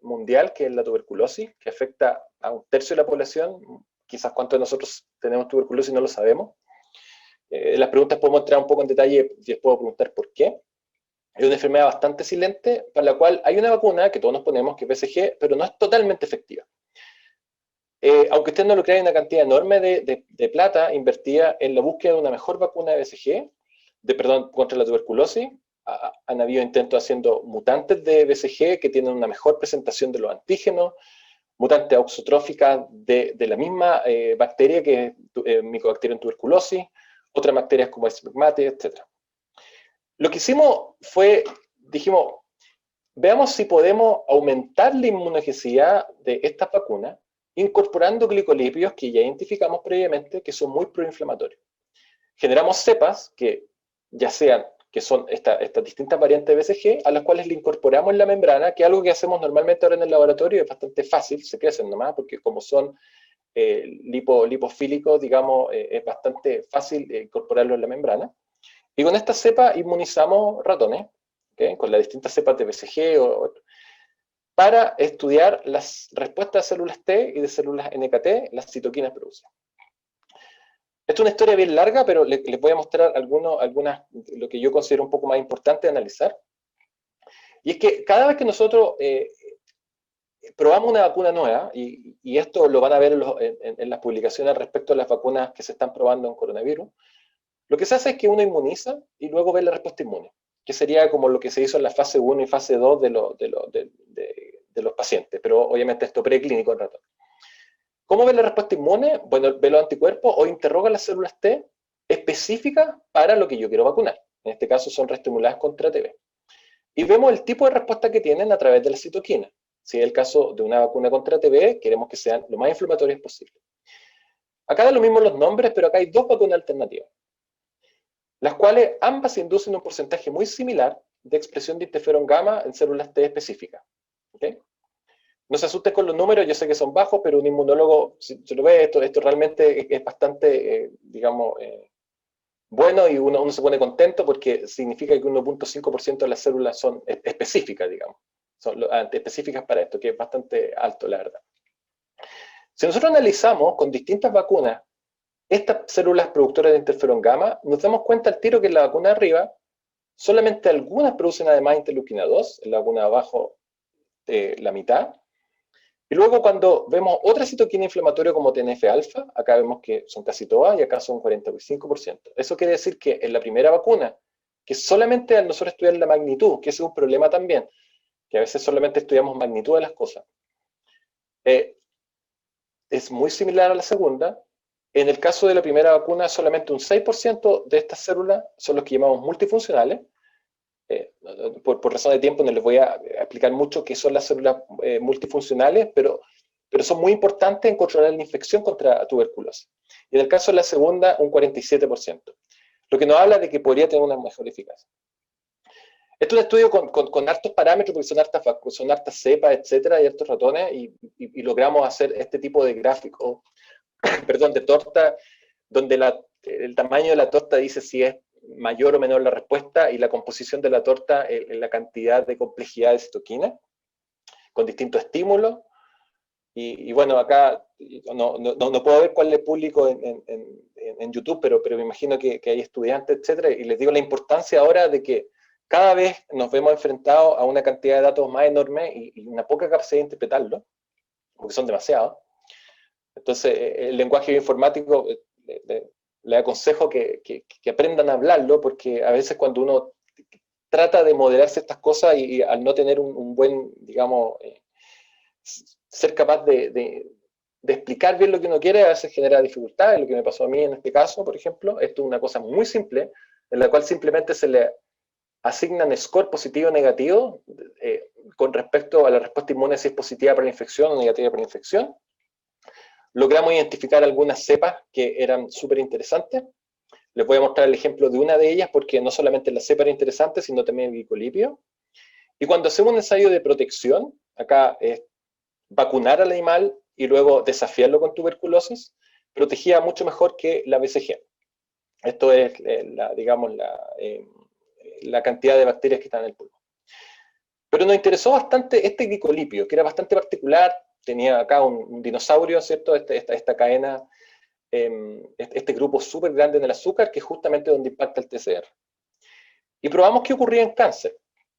mundial, que es la tuberculosis, que afecta a un tercio de la población. Quizás cuántos de nosotros tenemos tuberculosis no lo sabemos. Las preguntas podemos entrar un poco en detalle y les puedo preguntar por qué. Es una enfermedad bastante silente, para la cual hay una vacuna que todos nos ponemos, que es BCG, pero no es totalmente efectiva. Aunque usted no lo crea, hay una cantidad enorme de plata invertida en la búsqueda de una mejor vacuna de BCG, perdón, contra la tuberculosis. Han habido intentos haciendo mutantes de BCG que tienen una mejor presentación de los antígenos, mutantes auxotróficas de la misma bacteria que es Mycobacterium tuberculosis, otras bacterias como Stigmate, etc. Lo que hicimos fue, dijimos, veamos si podemos aumentar la inmunogenicidad de estas vacunas incorporando glicolípidos que ya identificamos previamente que son muy proinflamatorios. Generamos cepas que ya sean, que son estas distintas variantes de BCG, a las cuales le incorporamos en la membrana, que es algo que hacemos normalmente ahora en el laboratorio, es bastante fácil, se crecen nomás, porque como son lipofílicos, digamos, es bastante fácil incorporarlo en la membrana. Y con esta cepa inmunizamos ratones, ¿okay? Con las distintas cepas de BCG para estudiar las respuestas de células T y de células NKT, las citoquinas producidas. Esto es una historia bien larga, pero les voy a mostrar algunas, lo que yo considero un poco más importante de analizar. Y es que cada vez que nosotros probamos una vacuna nueva, y esto lo van a ver en las publicaciones respecto a las vacunas que se están probando en coronavirus, lo que se hace es que uno inmuniza y luego ve la respuesta inmune, que sería como lo que se hizo en la fase 1 y fase 2 de los pacientes, pero obviamente esto preclínico en ratón. ¿Cómo ve la respuesta inmune? Bueno, ve los anticuerpos o interroga las células T específicas para lo que yo quiero vacunar. En este caso son reestimuladas contra TB. Y vemos el tipo de respuesta que tienen a través de la citoquina. Si es el caso de una vacuna contra TB, queremos que sean lo más inflamatorias posible. Acá da lo mismo los nombres, pero acá hay dos vacunas alternativas, las cuales ambas inducen un porcentaje muy similar de expresión de interferón gamma en células T específicas. ¿Okay? No se asusten con los números, yo sé que son bajos, pero un inmunólogo, si lo ve, esto realmente es bastante, digamos, bueno, y uno se pone contento porque significa que 1.5% de las células son específicas, digamos, son específicas para esto, que es bastante alto, la verdad. Si nosotros analizamos con distintas vacunas estas células productoras de interferón gamma, nos damos cuenta al tiro que en la vacuna de arriba, solamente algunas producen además interleuquina 2, en la vacuna de abajo la mitad. Y luego cuando vemos otra citoquina inflamatoria como TNF-alfa, acá vemos que son casi todas y acá son 45%. Eso quiere decir que en la primera vacuna, que solamente al nosotros estudiar la magnitud, que ese es un problema también, que a veces solamente estudiamos magnitud de las cosas, es muy similar a la segunda. En el caso de la primera vacuna, solamente un 6% de estas células son los que llamamos multifuncionales. Por razón de tiempo no les voy a explicar mucho qué son las células multifuncionales, pero son muy importantes en controlar la infección contra tuberculosis. Y en el caso de la segunda, un 47%, lo que nos habla de que podría tener una mejor eficacia. Esto es un estudio con hartos parámetros, porque son hartas cepas, etcétera, y hartos ratones, y logramos hacer este tipo de gráfico, perdón, de torta, donde el tamaño de la torta dice si es mayor o menor la respuesta, y la composición de la torta en la cantidad de complejidad de citoquina, con distintos estímulos. Y bueno, acá no puedo ver cuál es público en YouTube, pero me imagino que hay estudiantes, etcétera, y les digo la importancia ahora de que cada vez nos vemos enfrentados a una cantidad de datos más enorme y una poca capacidad de interpretarlo, porque son demasiados. Entonces, el lenguaje bioinformático, le aconsejo que aprendan a hablarlo, porque a veces cuando uno trata de modelarse estas cosas y al no tener un buen, digamos, ser capaz de explicar bien lo que uno quiere, a veces genera dificultades. Lo que me pasó a mí en este caso, por ejemplo, esto es una cosa muy simple, en la cual simplemente se le asignan score positivo o negativo con respecto a la respuesta inmune, si es positiva para la infección o negativa para la infección. Logramos identificar algunas cepas que eran súper interesantes. Les voy a mostrar el ejemplo de una de ellas, porque no solamente la cepa era interesante, sino también el glicolipio. Y cuando hacemos un ensayo de protección, acá es vacunar al animal y luego desafiarlo con tuberculosis, protegía mucho mejor que la BCG. Esto es, la cantidad de bacterias que están en el pulmón. Pero nos interesó bastante este glicolipio, que era bastante particular. Tenía acá un dinosaurio, ¿cierto? Esta cadena, este grupo súper grande en el azúcar, que es justamente donde impacta el TCR. Y probamos qué ocurría en cáncer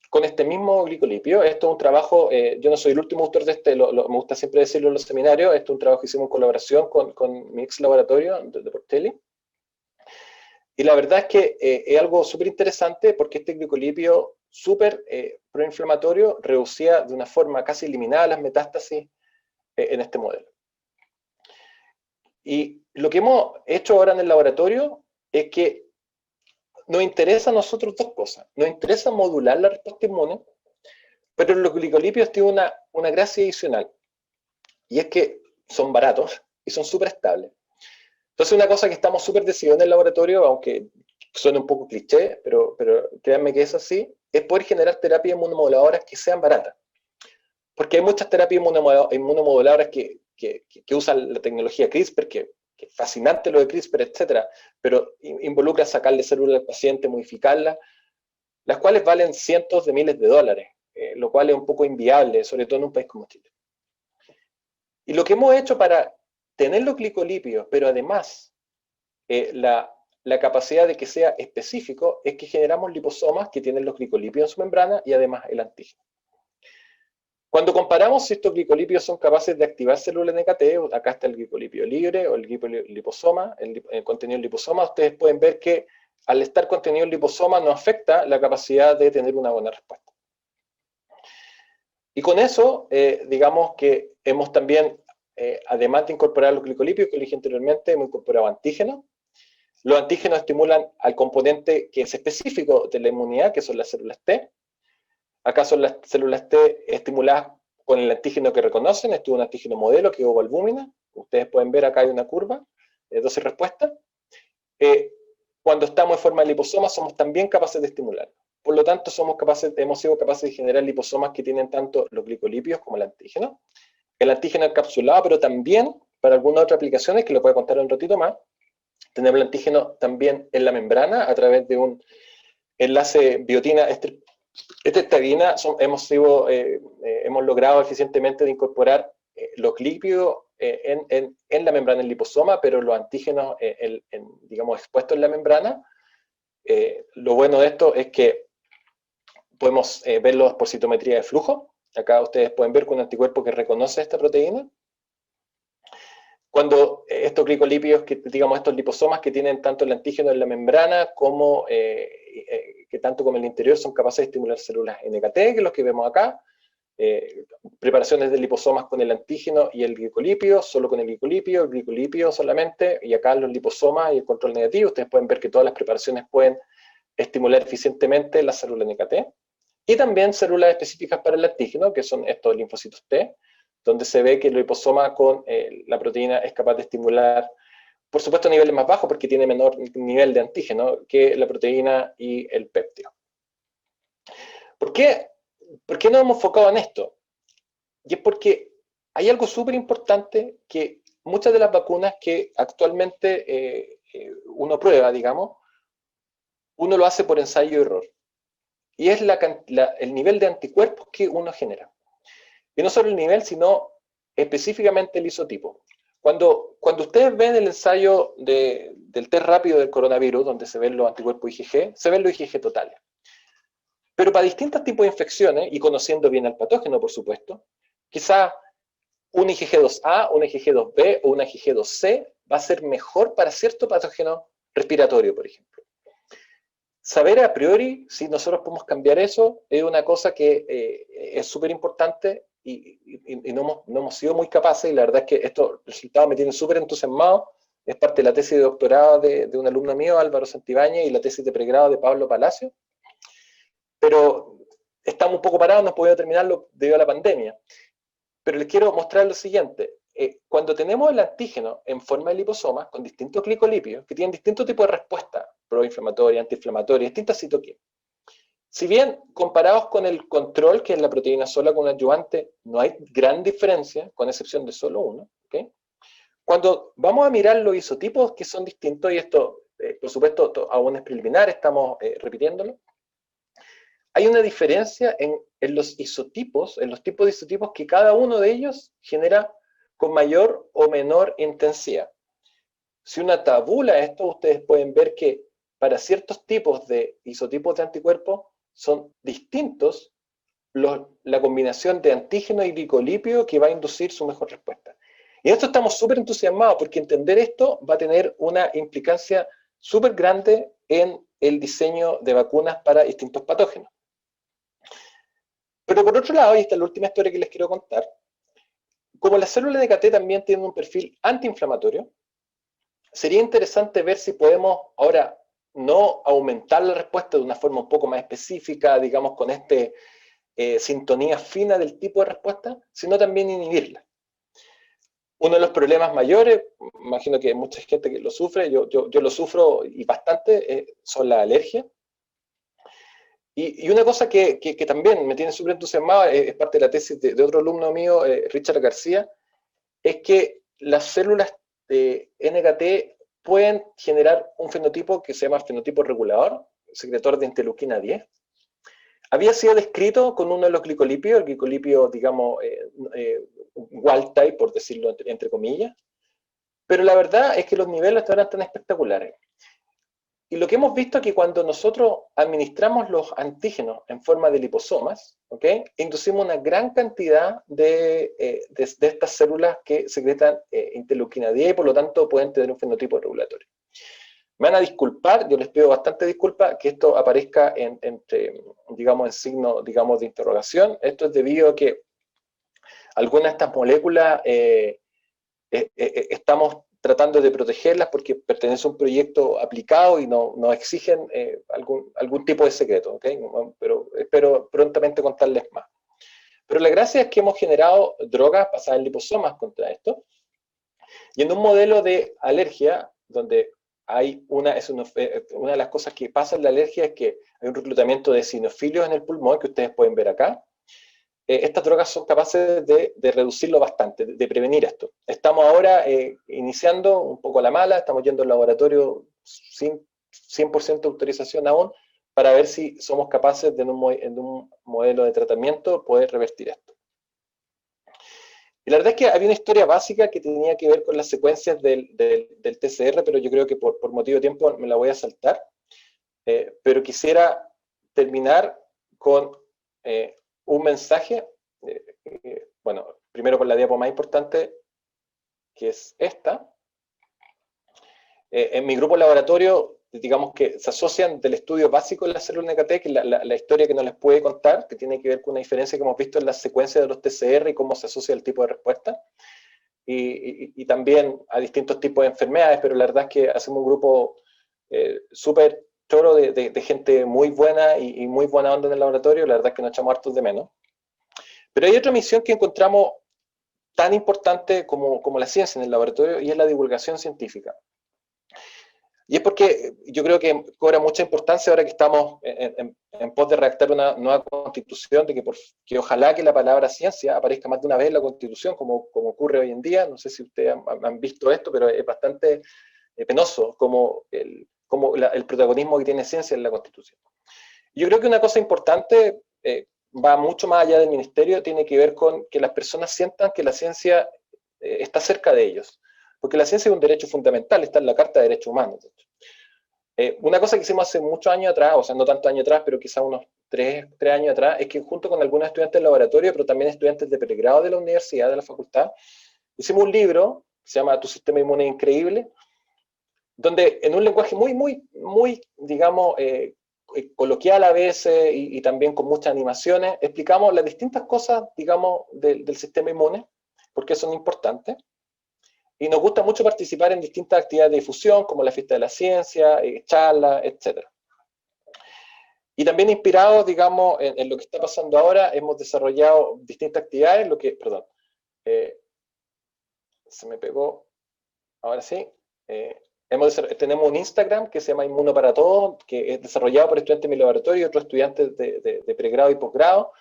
con este mismo glicolipio. Esto es un trabajo, yo no soy el último autor de este, me gusta siempre decirlo en los seminarios, esto es un trabajo que hicimos en colaboración con mi ex laboratorio de Portelli. Y la verdad es que es algo súper interesante, porque este glicolipio súper proinflamatorio reducía de una forma casi eliminada las metástasis en este modelo. Y lo que hemos hecho ahora en el laboratorio es que nos interesa a nosotros dos cosas. Nos interesa modular la respuesta inmune, pero los glicolipios tienen una gracia adicional, y es que son baratos y son súper estables. Entonces, una cosa que estamos súper decididos en el laboratorio, aunque suene un poco cliché, pero créanme que es así, es poder generar terapias inmunomoduladoras que sean baratas. Porque hay muchas terapias inmunomoduladoras que usan la tecnología CRISPR, que es fascinante lo de CRISPR, etcétera, pero involucra sacarle células al paciente, modificarlas, las cuales valen cientos de miles de dólares, lo cual es un poco inviable, sobre todo en un país como Chile. Y lo que hemos hecho para tener los glicolipios, pero además la capacidad de que sea específico, es que generamos liposomas que tienen los glicolipios en su membrana y además el antígeno. Cuando comparamos si estos glicolipios son capaces de activar células NKT, acá está el glicolipio libre o el liposoma, el contenido en liposoma, ustedes pueden ver que al estar contenido en liposoma no afecta la capacidad de tener una buena respuesta. Y con eso, digamos que hemos también, además de incorporar los glicolipios que dije anteriormente, hemos incorporado antígenos. Los antígenos estimulan al componente que es específico de la inmunidad, que son las células T. Acá son las células T estimuladas con el antígeno que reconocen. Esto es un antígeno modelo que es ovalbúmina. Ustedes pueden ver acá hay una curva, dosis respuesta. Cuando estamos en forma de liposoma, somos también capaces de estimular. Por lo tanto, hemos sido capaces de generar liposomas que tienen tanto los glicolipios como el antígeno encapsulado, pero también para algunas otras aplicaciones, que les voy a contar un ratito más, tenemos el antígeno también en la membrana a través de un enlace biotina estreptavidina. Hemos logrado eficientemente de incorporar los lípidos en la membrana del liposoma, pero los antígenos digamos, expuestos en la membrana. Lo bueno de esto es que podemos verlos por citometría de flujo. Acá ustedes pueden ver con un anticuerpo que reconoce esta proteína. Cuando estos glicolipios, digamos estos liposomas que tienen tanto el antígeno en la membrana como que tanto como en el interior son capaces de estimular células NKT, que es los que vemos acá. Preparaciones de liposomas con el antígeno y el glicolipio, solo con el glicolipio solamente, y acá los liposomas y el control negativo. Ustedes pueden ver que todas las preparaciones pueden estimular eficientemente las células NKT. Y también células específicas para el antígeno, que son estos linfocitos T, donde se ve que el liposoma con la proteína es capaz de estimular, por supuesto a niveles más bajos, porque tiene menor nivel de antígeno que la proteína y el péptido. ¿Por qué nos hemos enfocado en esto? Y es porque hay algo súper importante, que muchas de las vacunas que actualmente uno prueba, digamos, uno lo hace por ensayo y error. Y es el nivel de anticuerpos que uno genera. Y no solo el nivel, sino específicamente el isotipo. Cuando ustedes ven el ensayo del test rápido del coronavirus, donde se ven los anticuerpos IgG, se ven los IgG totales. Pero para distintos tipos de infecciones, y conociendo bien al patógeno, por supuesto, quizás un IgG2A, un IgG2B o un IgG2C va a ser mejor para cierto patógeno respiratorio, por ejemplo. Saber a priori si nosotros podemos cambiar eso es una cosa que es súper importante y no hemos sido muy capaces, y la verdad es que estos resultados me tienen súper entusiasmado. Es parte de la tesis de doctorado de un alumno mío, Álvaro Santibáñez, y la tesis de pregrado de Pablo Palacio. Pero estamos un poco parados, no hemos podido terminarlo debido a la pandemia. Pero les quiero mostrar lo siguiente. Cuando tenemos el antígeno en forma de liposomas, con distintos glicolipios, que tienen distintos tipos de respuesta, proinflamatoria, antiinflamatoria, distintas citoquinas. Si bien comparados con el control, que es la proteína sola con un adyuvante, no hay gran diferencia, con excepción de solo uno, ¿okay? Cuando vamos a mirar los isotipos que son distintos, y esto, por supuesto, aún es preliminar, estamos repitiéndolo, hay una diferencia en los isotipos, en los tipos de isotipos que cada uno de ellos genera con mayor o menor intensidad. Si una tabula esto, ustedes pueden ver que para ciertos tipos de isotipos de anticuerpos son distintos la combinación de antígeno y glicolipio que va a inducir su mejor respuesta. Y en esto estamos súper entusiasmados porque entender esto va a tener una implicancia súper grande en el diseño de vacunas para distintos patógenos. Pero por otro lado, y esta es la última historia que les quiero contar, como las células de NKT también tienen un perfil antiinflamatorio, sería interesante ver si podemos ahora no aumentar la respuesta de una forma un poco más específica, digamos con sintonía fina del tipo de respuesta, sino también inhibirla. Uno de los problemas mayores, imagino que hay mucha gente que lo sufre, yo lo sufro y bastante, son las alergias. Y una cosa que también me tiene súper entusiasmado, es parte de la tesis de otro alumno mío, Richard García, es que las células de NKT pueden generar un fenotipo que se llama fenotipo regulador, secretor de interleuquina 10. Había sido descrito con uno de los glicolipios, el glicolipio, digamos, wild type, por decirlo entre comillas, pero la verdad es que los niveles hasta ahora están espectaculares. Y lo que hemos visto es que cuando nosotros administramos los antígenos en forma de liposomas, ¿okay?, inducimos una gran cantidad de estas células que secretan interleuquina 10 y por lo tanto pueden tener un fenotipo regulatorio. Me van a disculpar, yo les pido bastante disculpas que esto aparezca digamos, en signo, digamos, de interrogación. Esto es debido a que algunas de estas moléculas estamos tratando de protegerlas porque pertenece a un proyecto aplicado y nos exigen algún tipo de secreto, ¿okay? Pero espero prontamente contarles más. Pero la gracia es que hemos generado drogas basadas en liposomas contra esto, y en un modelo de alergia, donde hay una de las cosas que pasa en la alergia es que hay un reclutamiento de eosinofilios en el pulmón, que ustedes pueden ver acá. Estas drogas son capaces de reducirlo bastante, de prevenir esto. Estamos ahora iniciando un poco a la mala, estamos yendo al laboratorio sin 100% de autorización aún, para ver si somos capaces de en un modelo de tratamiento poder revertir esto. Y la verdad es que había una historia básica que tenía que ver con las secuencias del TCR, pero yo creo que por motivo de tiempo me la voy a saltar. Pero quisiera terminar con un mensaje, bueno, primero con la diapo más importante, que es esta. En mi grupo de laboratorio, digamos que se asocian del estudio básico de la célula NKT, que es la historia que no les puede contar, que tiene que ver con una diferencia que hemos visto en la secuencia de los TCR y cómo se asocia el tipo de respuesta, y también a distintos tipos de enfermedades, pero la verdad es que hacemos un grupo súper choro de gente muy buena y muy buena onda en el laboratorio, la verdad es que nos echamos hartos de menos. Pero hay otra misión que encontramos tan importante como la ciencia en el laboratorio, y es la divulgación científica. Y es porque yo creo que cobra mucha importancia ahora que estamos en pos de redactar una nueva constitución, de que ojalá que la palabra ciencia aparezca más de una vez en la constitución, como ocurre hoy en día. No sé si ustedes han visto esto, pero es bastante penoso como el protagonismo que tiene ciencia en la constitución. Yo creo que una cosa importante va mucho más allá del ministerio, tiene que ver con que las personas sientan que la ciencia está cerca de ellos. porque la ciencia es un derecho fundamental, está en la Carta de Derechos Humanos. De hecho. Una cosa que hicimos hace muchos años atrás, o sea, no tantos años atrás, pero quizá unos tres años atrás, es que junto con algunos estudiantes del laboratorio, pero también estudiantes de pregrado de la universidad, de la facultad, hicimos un libro que se llama Tu sistema inmune increíble, donde en un lenguaje muy, digamos, coloquial a veces y también con muchas animaciones, explicamos las distintas cosas, digamos, del sistema inmune, por qué son importantes. Y nos gusta mucho participar en distintas actividades de difusión, como la Fiesta de la Ciencia, charlas, etc. Y también inspirados, digamos, en lo que está pasando ahora, hemos desarrollado distintas actividades, se me pegó, ahora sí, tenemos un Instagram que se llama Inmuno para Todos, que es desarrollado por estudiantes de mi laboratorio y otros estudiantes de pregrado y posgrado.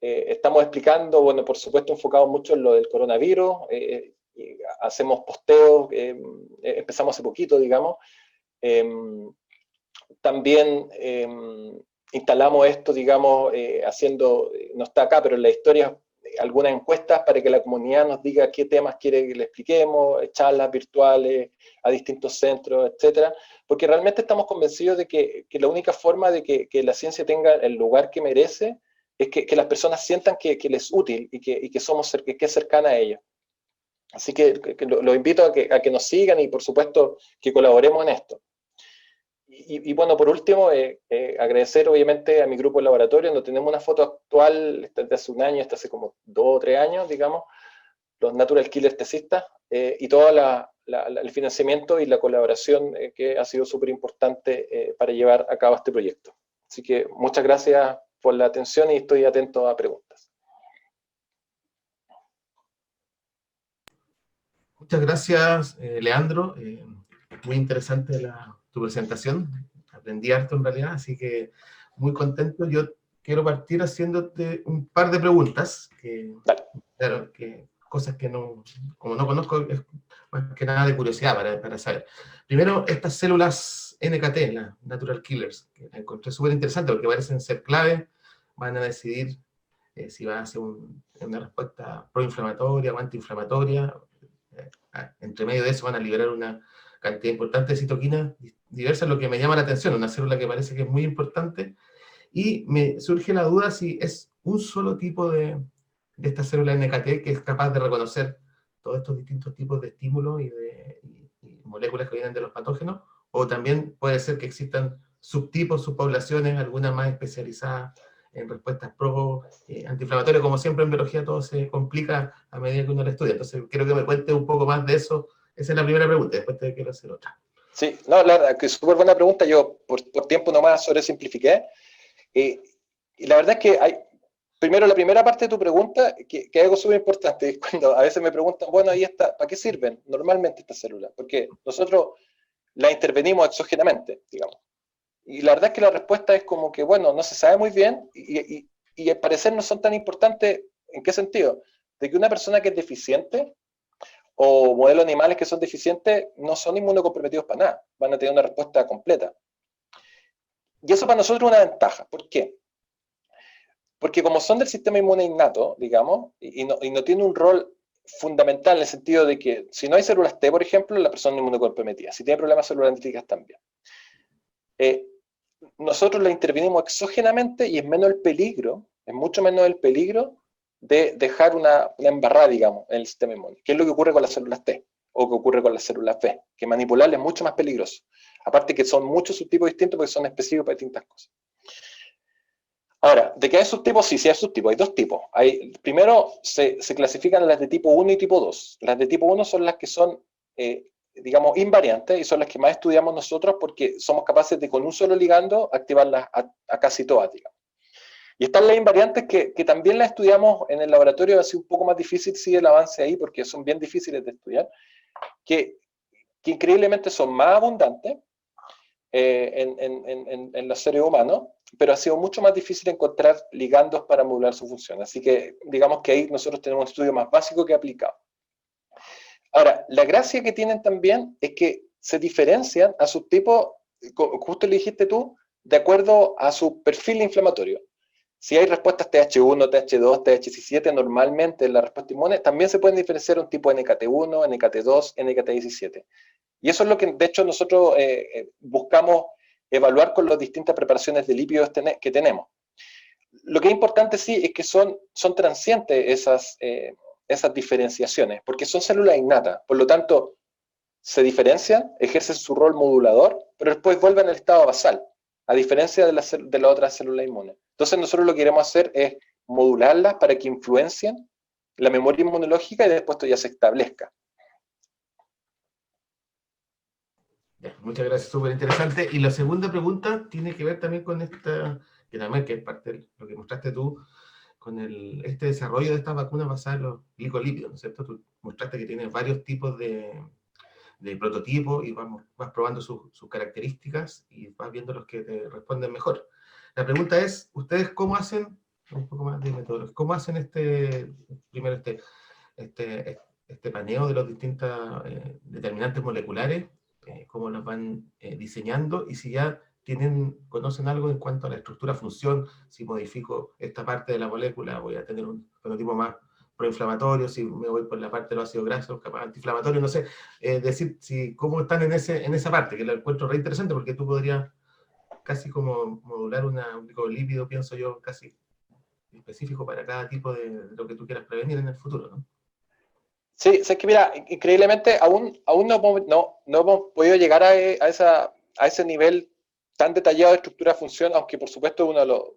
Estamos explicando, bueno, por supuesto enfocado mucho en lo del coronavirus, hacemos posteos, empezamos hace poquito, digamos. También instalamos esto, digamos, haciendo, no está acá, pero en la historia, algunas encuestas para que la comunidad nos diga qué temas quiere que le expliquemos, charlas virtuales a distintos centros, etcétera, porque realmente estamos convencidos de que la única forma de que la ciencia tenga el lugar que merece es que las personas sientan que les es útil y que es cercana a ellos. Así que lo invito a que nos sigan y por supuesto que colaboremos en esto. Y bueno, por último, agradecer obviamente a mi grupo de laboratorio, donde tenemos una foto actual, esta es de hace un año, esta hace como 2 o 3 años, digamos, los Natural Killers tesistas, y todo el financiamiento y la colaboración que ha sido súper importante para llevar a cabo este proyecto. Así que muchas gracias por la atención y estoy atento a preguntas. Muchas gracias, Leandro. Muy interesante tu presentación. Aprendí harto en realidad, así que muy contento. Yo quiero partir haciéndote un par de preguntas, claro, cosas que como no conozco, es más que nada de curiosidad para saber. Primero, estas células NKT, las Natural Killers, que las encontré súper interesante porque parecen ser clave, van a decidir si va a ser una respuesta proinflamatoria o antiinflamatoria. Entre medio de eso van a liberar una cantidad importante de citoquinas diversas, lo que me llama la atención, una célula que parece que es muy importante, y me surge la duda si es un solo tipo de esta célula NKT que es capaz de reconocer todos estos distintos tipos de estímulos y moléculas que vienen de los patógenos, o también puede ser que existan subtipos, subpoblaciones, algunas más especializadas en respuestas antiinflamatorias. Como siempre en biología todo se complica a medida que uno lo estudia. Entonces quiero que me cuente un poco más de eso. Esa es la primera pregunta, después te quiero hacer otra. Sí, no, la verdad que es súper buena pregunta. Yo por tiempo nomás sobresimplifiqué. Y la verdad es que primero la primera parte de tu pregunta, que es algo súper importante, es cuando a veces me preguntan, bueno, ahí está, ¿para qué sirven normalmente estas células? Porque nosotros las intervenimos exógenamente, digamos. Y la verdad es que la respuesta es como que, bueno, no se sabe muy bien y al parecer no son tan importantes. ¿En qué sentido? De que una persona que es deficiente o modelos animales que son deficientes no son inmunocomprometidos para nada, van a tener una respuesta completa. Y eso para nosotros es una ventaja. ¿Por qué? Porque como son del sistema inmune innato, digamos, y no tiene un rol fundamental en el sentido de que si no hay células T, por ejemplo, la persona es inmunocomprometida. Si tiene problemas celulares también. Nosotros la intervenimos exógenamente y es menos el peligro, es mucho menos el peligro de dejar una embarrada, digamos, en el sistema inmune. ¿Qué es lo que ocurre con las células T? O que ocurre con las células B, que manipularlas es mucho más peligroso. Aparte que son muchos subtipos distintos porque son específicos para distintas cosas. Ahora, ¿de qué hay subtipos? Sí, hay subtipos, hay dos tipos. Primero, se clasifican las de tipo 1 y tipo 2. Las de tipo 1 son las que son, digamos, invariantes y son las que más estudiamos nosotros porque somos capaces de con un solo ligando activarlas a casi todas, digamos. Y están las invariantes que también las estudiamos en el laboratorio, ha sido un poco más difícil, sí, el avance ahí porque son bien difíciles de estudiar, que increíblemente son más abundantes en los seres humanos, pero ha sido mucho más difícil encontrar ligandos para modular su función. Así que digamos que ahí nosotros tenemos un estudio más básico que aplicado. Ahora, la gracia que tienen también es que se diferencian a subtipos, justo le dijiste tú, de acuerdo a su perfil inflamatorio. Si hay respuestas TH1, TH2, TH17, normalmente en la respuesta inmune también se pueden diferenciar un tipo NKT1, NKT2, NKT17. Y eso es lo que, de hecho, nosotros buscamos evaluar con las distintas preparaciones de lípidos que tenemos. Lo que es importante, sí, es que son transientes esas diferenciaciones, porque son células innatas. Por lo tanto, se diferencian, ejercen su rol modulador, pero después vuelven al estado basal, a diferencia de la otra célula inmune. Entonces nosotros lo que queremos hacer es modularlas para que influencien la memoria inmunológica y después esto ya se establezca. Muchas gracias, súper interesante. Y la segunda pregunta tiene que ver también con esta, que también que es parte de lo que mostraste tú, con este desarrollo de estas vacunas basadas en los glicolípidos, ¿no es cierto? Tú mostraste que tienes varios tipos de prototipos y vas probando sus características y vas viendo los que te responden mejor. La pregunta es, ¿ustedes cómo hacen, un poco más de metodología, cómo hacen primero este paneo de los distintos determinantes moleculares, cómo los van diseñando y si ya conocen algo en cuanto a la estructura-función, si modifico esta parte de la molécula voy a tener un fenotipo más proinflamatorio, si me voy por la parte de los ácidos grasos, capaz antiinflamatorio, no sé, decir cómo están en esa parte, que lo encuentro re interesante porque tú podrías casi como modular un glicolípido, pienso yo, casi específico para cada tipo de lo que tú quieras prevenir en el futuro, ¿no? Sí, es que mira, increíblemente aún no hemos podido llegar a ese nivel tan detallado de estructura-función, aunque por supuesto es uno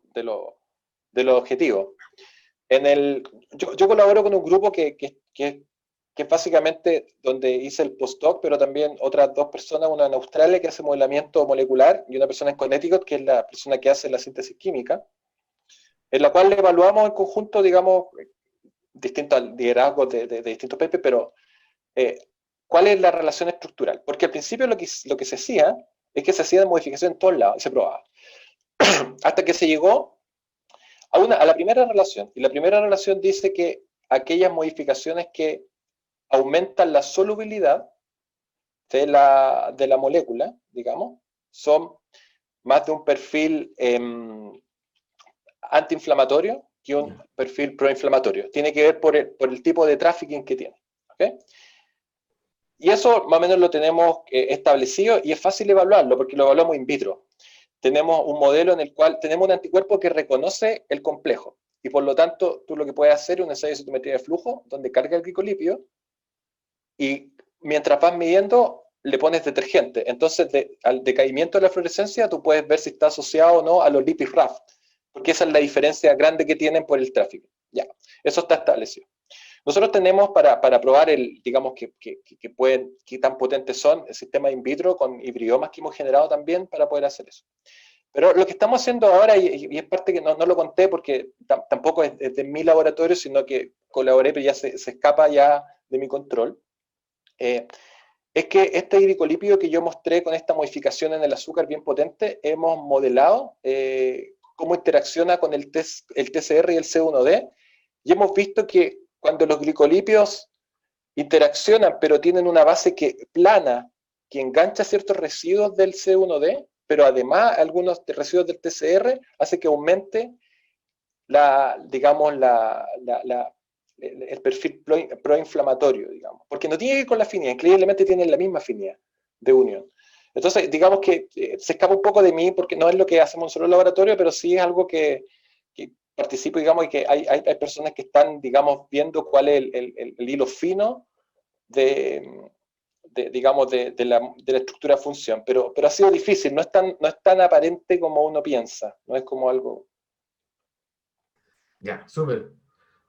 de los objetivos. Yo colaboro con un grupo que es básicamente donde hice el postdoc, pero también otras dos personas, una en Australia que hace modelamiento molecular y una persona en Connecticut que es la persona que hace la síntesis química, en la cual evaluamos en conjunto, digamos, distintos liderazgos de distintos papers, pero ¿cuál es la relación estructural? Porque al principio lo que se hacía es que se hacía modificación en todos lados y se probaba. Hasta que se llegó a la primera relación. Y la primera relación dice que aquellas modificaciones que aumentan la solubilidad de la molécula, digamos, son más de un perfil antiinflamatorio que un perfil proinflamatorio. Tiene que ver por el tipo de trafficking que tiene. ¿Okay? Y eso más o menos lo tenemos establecido y es fácil evaluarlo porque lo evaluamos in vitro. Tenemos un modelo en el cual tenemos un anticuerpo que reconoce el complejo y por lo tanto tú lo que puedes hacer es un ensayo de citometría de flujo donde carga el glicolípido y mientras vas midiendo le pones detergente. Entonces al decaimiento de la fluorescencia tú puedes ver si está asociado o no a los lipid RAF, porque esa es la diferencia grande que tienen por el tráfico. Ya, eso está establecido. Nosotros tenemos para probar digamos qué tan potentes son el sistema in vitro con hibridomas que hemos generado también para poder hacer eso. Pero lo que estamos haciendo ahora, y es parte que no lo conté porque tampoco es de mi laboratorio, sino que colaboré, pero ya se escapa ya de mi control, es que este glicolípido que yo mostré con esta modificación en el azúcar bien potente, hemos modelado cómo interacciona con el TCR y el C1D, y hemos visto que cuando los glicolípidos interaccionan, pero tienen una base plana, que engancha ciertos residuos del C1D, pero además algunos residuos del TCR, hace que aumente el perfil proinflamatorio, digamos. Porque no tiene que ver con la afinidad, increíblemente tienen la misma afinidad de unión. Entonces, digamos que se escapa un poco de mí porque no es lo que hacemos en el laboratorio, pero sí es algo que participo, digamos, y que hay personas que están, digamos, viendo cuál es el hilo fino digamos, de la estructura-función. Pero ha sido difícil, no es tan aparente como uno piensa, no es como algo... Ya, súper.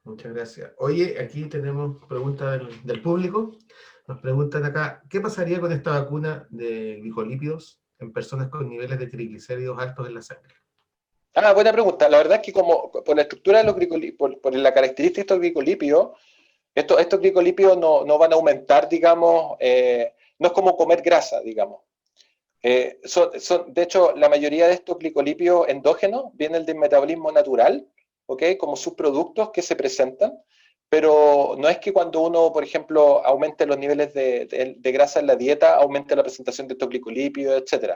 Muchas gracias. Oye, aquí tenemos preguntas del público. Nos preguntan acá, ¿qué pasaría con esta vacuna de glicolípidos en personas con niveles de triglicéridos altos en la sangre? Buena pregunta. La verdad es que como por la estructura de los glicolípidos, por la característica de estos glicolípidos, estos glicolípidos no van a aumentar, digamos, no es como comer grasa, digamos. De hecho, la mayoría de estos glicolípidos endógenos vienen del metabolismo natural, ¿okay? Como subproductos que se presentan, pero no es que cuando uno, por ejemplo, aumente los niveles de grasa en la dieta, aumente la presentación de estos glicolípidos, etc.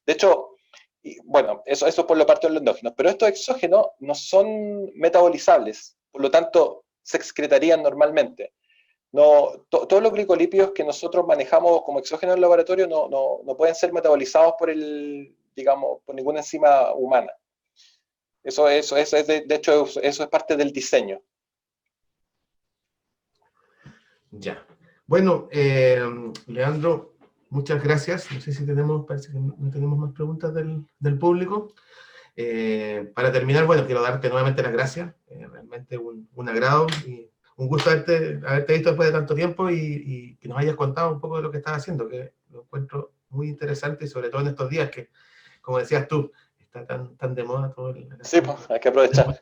De hecho, Y bueno, eso por lo parte de los endógenos, pero estos exógenos no son metabolizables, por lo tanto se excretarían normalmente. No, todos los glicolípidos que nosotros manejamos como exógenos en el laboratorio no pueden ser metabolizados por digamos, por ninguna enzima humana. De hecho, eso es parte del diseño. Ya. Bueno, Leandro, muchas gracias. No sé si parece que no tenemos más preguntas del público. Para terminar, bueno, quiero darte nuevamente las gracias. Realmente un agrado y un gusto haberte visto después de tanto tiempo y que nos hayas contado un poco de lo que estás haciendo, que lo encuentro muy interesante y sobre todo en estos días que, como decías tú, está tan de moda todo sí, pues, hay que aprovechar.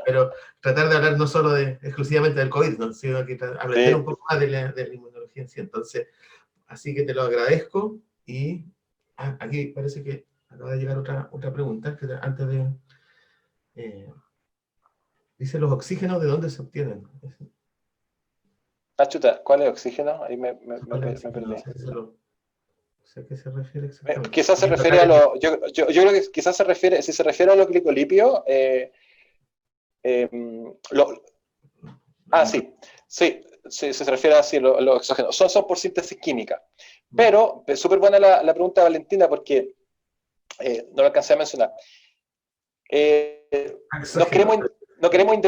Pero tratar de hablar no solo exclusivamente del COVID, ¿no? Sino que aprender un poco más de la inmunología en sí. Entonces, así que te lo agradezco y aquí parece que acaba de llegar otra pregunta, que antes de... dice, ¿los oxígenos de dónde se obtienen? Chuta, ¿cuál es oxígeno? Ahí me perdí. No sé a qué se refiere exactamente. Quizás se refiere a yo creo que quizás si se refiere a los glicolipios, sí, se refiere así los exógenos. Son por síntesis química. Pero, súper buena la pregunta de Valentina, porque no lo alcancé a mencionar. No queremos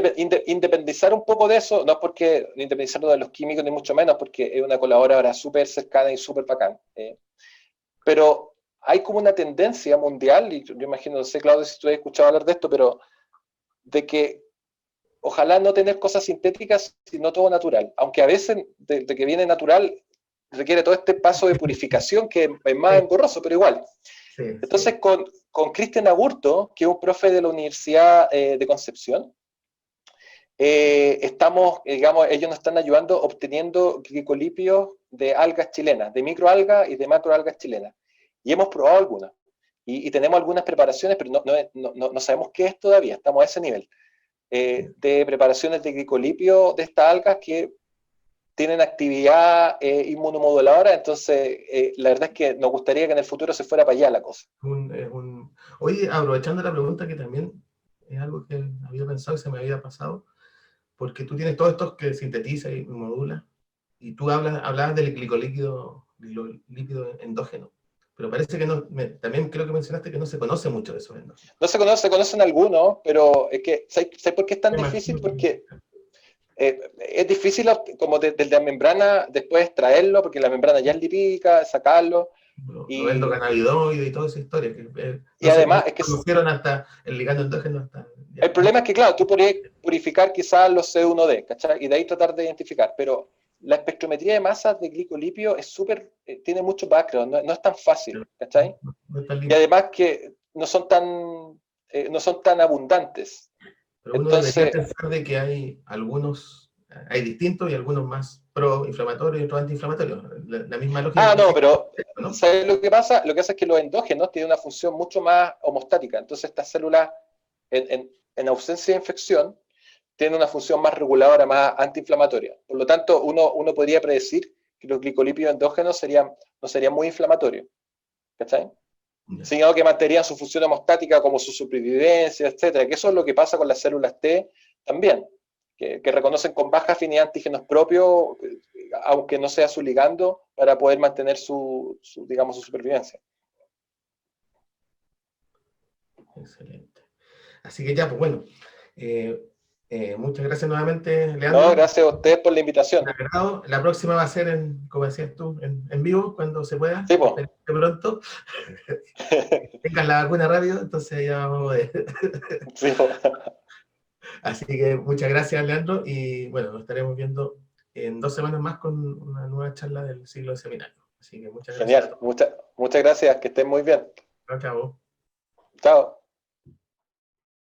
independizar un poco de eso, no es porque independizarnos de los químicos, ni mucho menos, porque es una colaboradora súper cercana y súper bacán. Pero hay como una tendencia mundial, y yo imagino, no sé, Claudio, si tú has escuchado hablar de esto, pero de que ojalá no tener cosas sintéticas, sino todo natural. Aunque a veces, de que viene natural, requiere todo este paso de purificación que es más engorroso, pero igual. Sí, entonces, sí. Con Cristian Agurto, que es un profe de la Universidad de Concepción, digamos, ellos nos están ayudando obteniendo glicolipios de algas chilenas, de microalgas y de macroalgas chilenas. Y hemos probado algunas. Y tenemos algunas preparaciones, pero no sabemos qué es todavía, estamos a ese nivel. De preparaciones de glicolipio de estas algas que tienen actividad inmunomoduladora, entonces la verdad es que nos gustaría que en el futuro se fuera para allá la cosa. Oye, aprovechando la pregunta, que también es algo que había pensado y se me había pasado, porque tú tienes todos estos que sintetiza y modula, y tú hablabas del glicolípido endógeno, pero parece que no, también creo que mencionaste que no se conoce mucho de esos endógenos. No se conocen algunos, pero es que, ¿sabes por qué es tan difícil? Porque es difícil como desde la membrana después extraerlo, porque la membrana ya es lipídica, sacarlo. Los endocannabinoides y toda esa historia. Y además es que conocieron hasta el ligando endógeno. El problema es que, claro, tú podrías purificar quizás los C1D, ¿cachai? Y de ahí tratar de identificar, pero la espectrometría de masas de glicolipio es tiene mucho background, no es tan fácil, ¿cachai? Y además que no son tan abundantes. Pero uno debería pensar de que hay distintos y algunos más pro-inflamatorios y otros antiinflamatorios. La misma lógica. No, pero ¿no? ¿Sabes lo que pasa? Lo que hace es que los endógenos tienen una función mucho más homostática. Entonces estas células, en ausencia de infección, tienen una función más reguladora, más antiinflamatoria. Por lo tanto, uno podría predecir que los glicolípidos endógenos no serían muy inflamatorios. ¿Cachai? Sino que mantendrían su función hemostática como su supervivencia, etcétera. Que eso es lo que pasa con las células T también, que reconocen con baja afinidad antígenos propios, aunque no sea su ligando, para poder mantener digamos, su supervivencia. Excelente. Así que ya, pues bueno, muchas gracias nuevamente, Leandro. No, gracias a ustedes por la invitación. La próxima va a ser, como decías tú, en vivo, cuando se pueda. Sí, pues. Pronto. Tengas la vacuna rápido, entonces ya vamos a ver. Sí, po. Así que muchas gracias, Leandro, y bueno, nos estaremos viendo en 2 semanas más con una nueva charla del ciclo de seminario. Así que muchas gracias. Genial, muchas gracias, que estén muy bien. Chao, chao. Chao.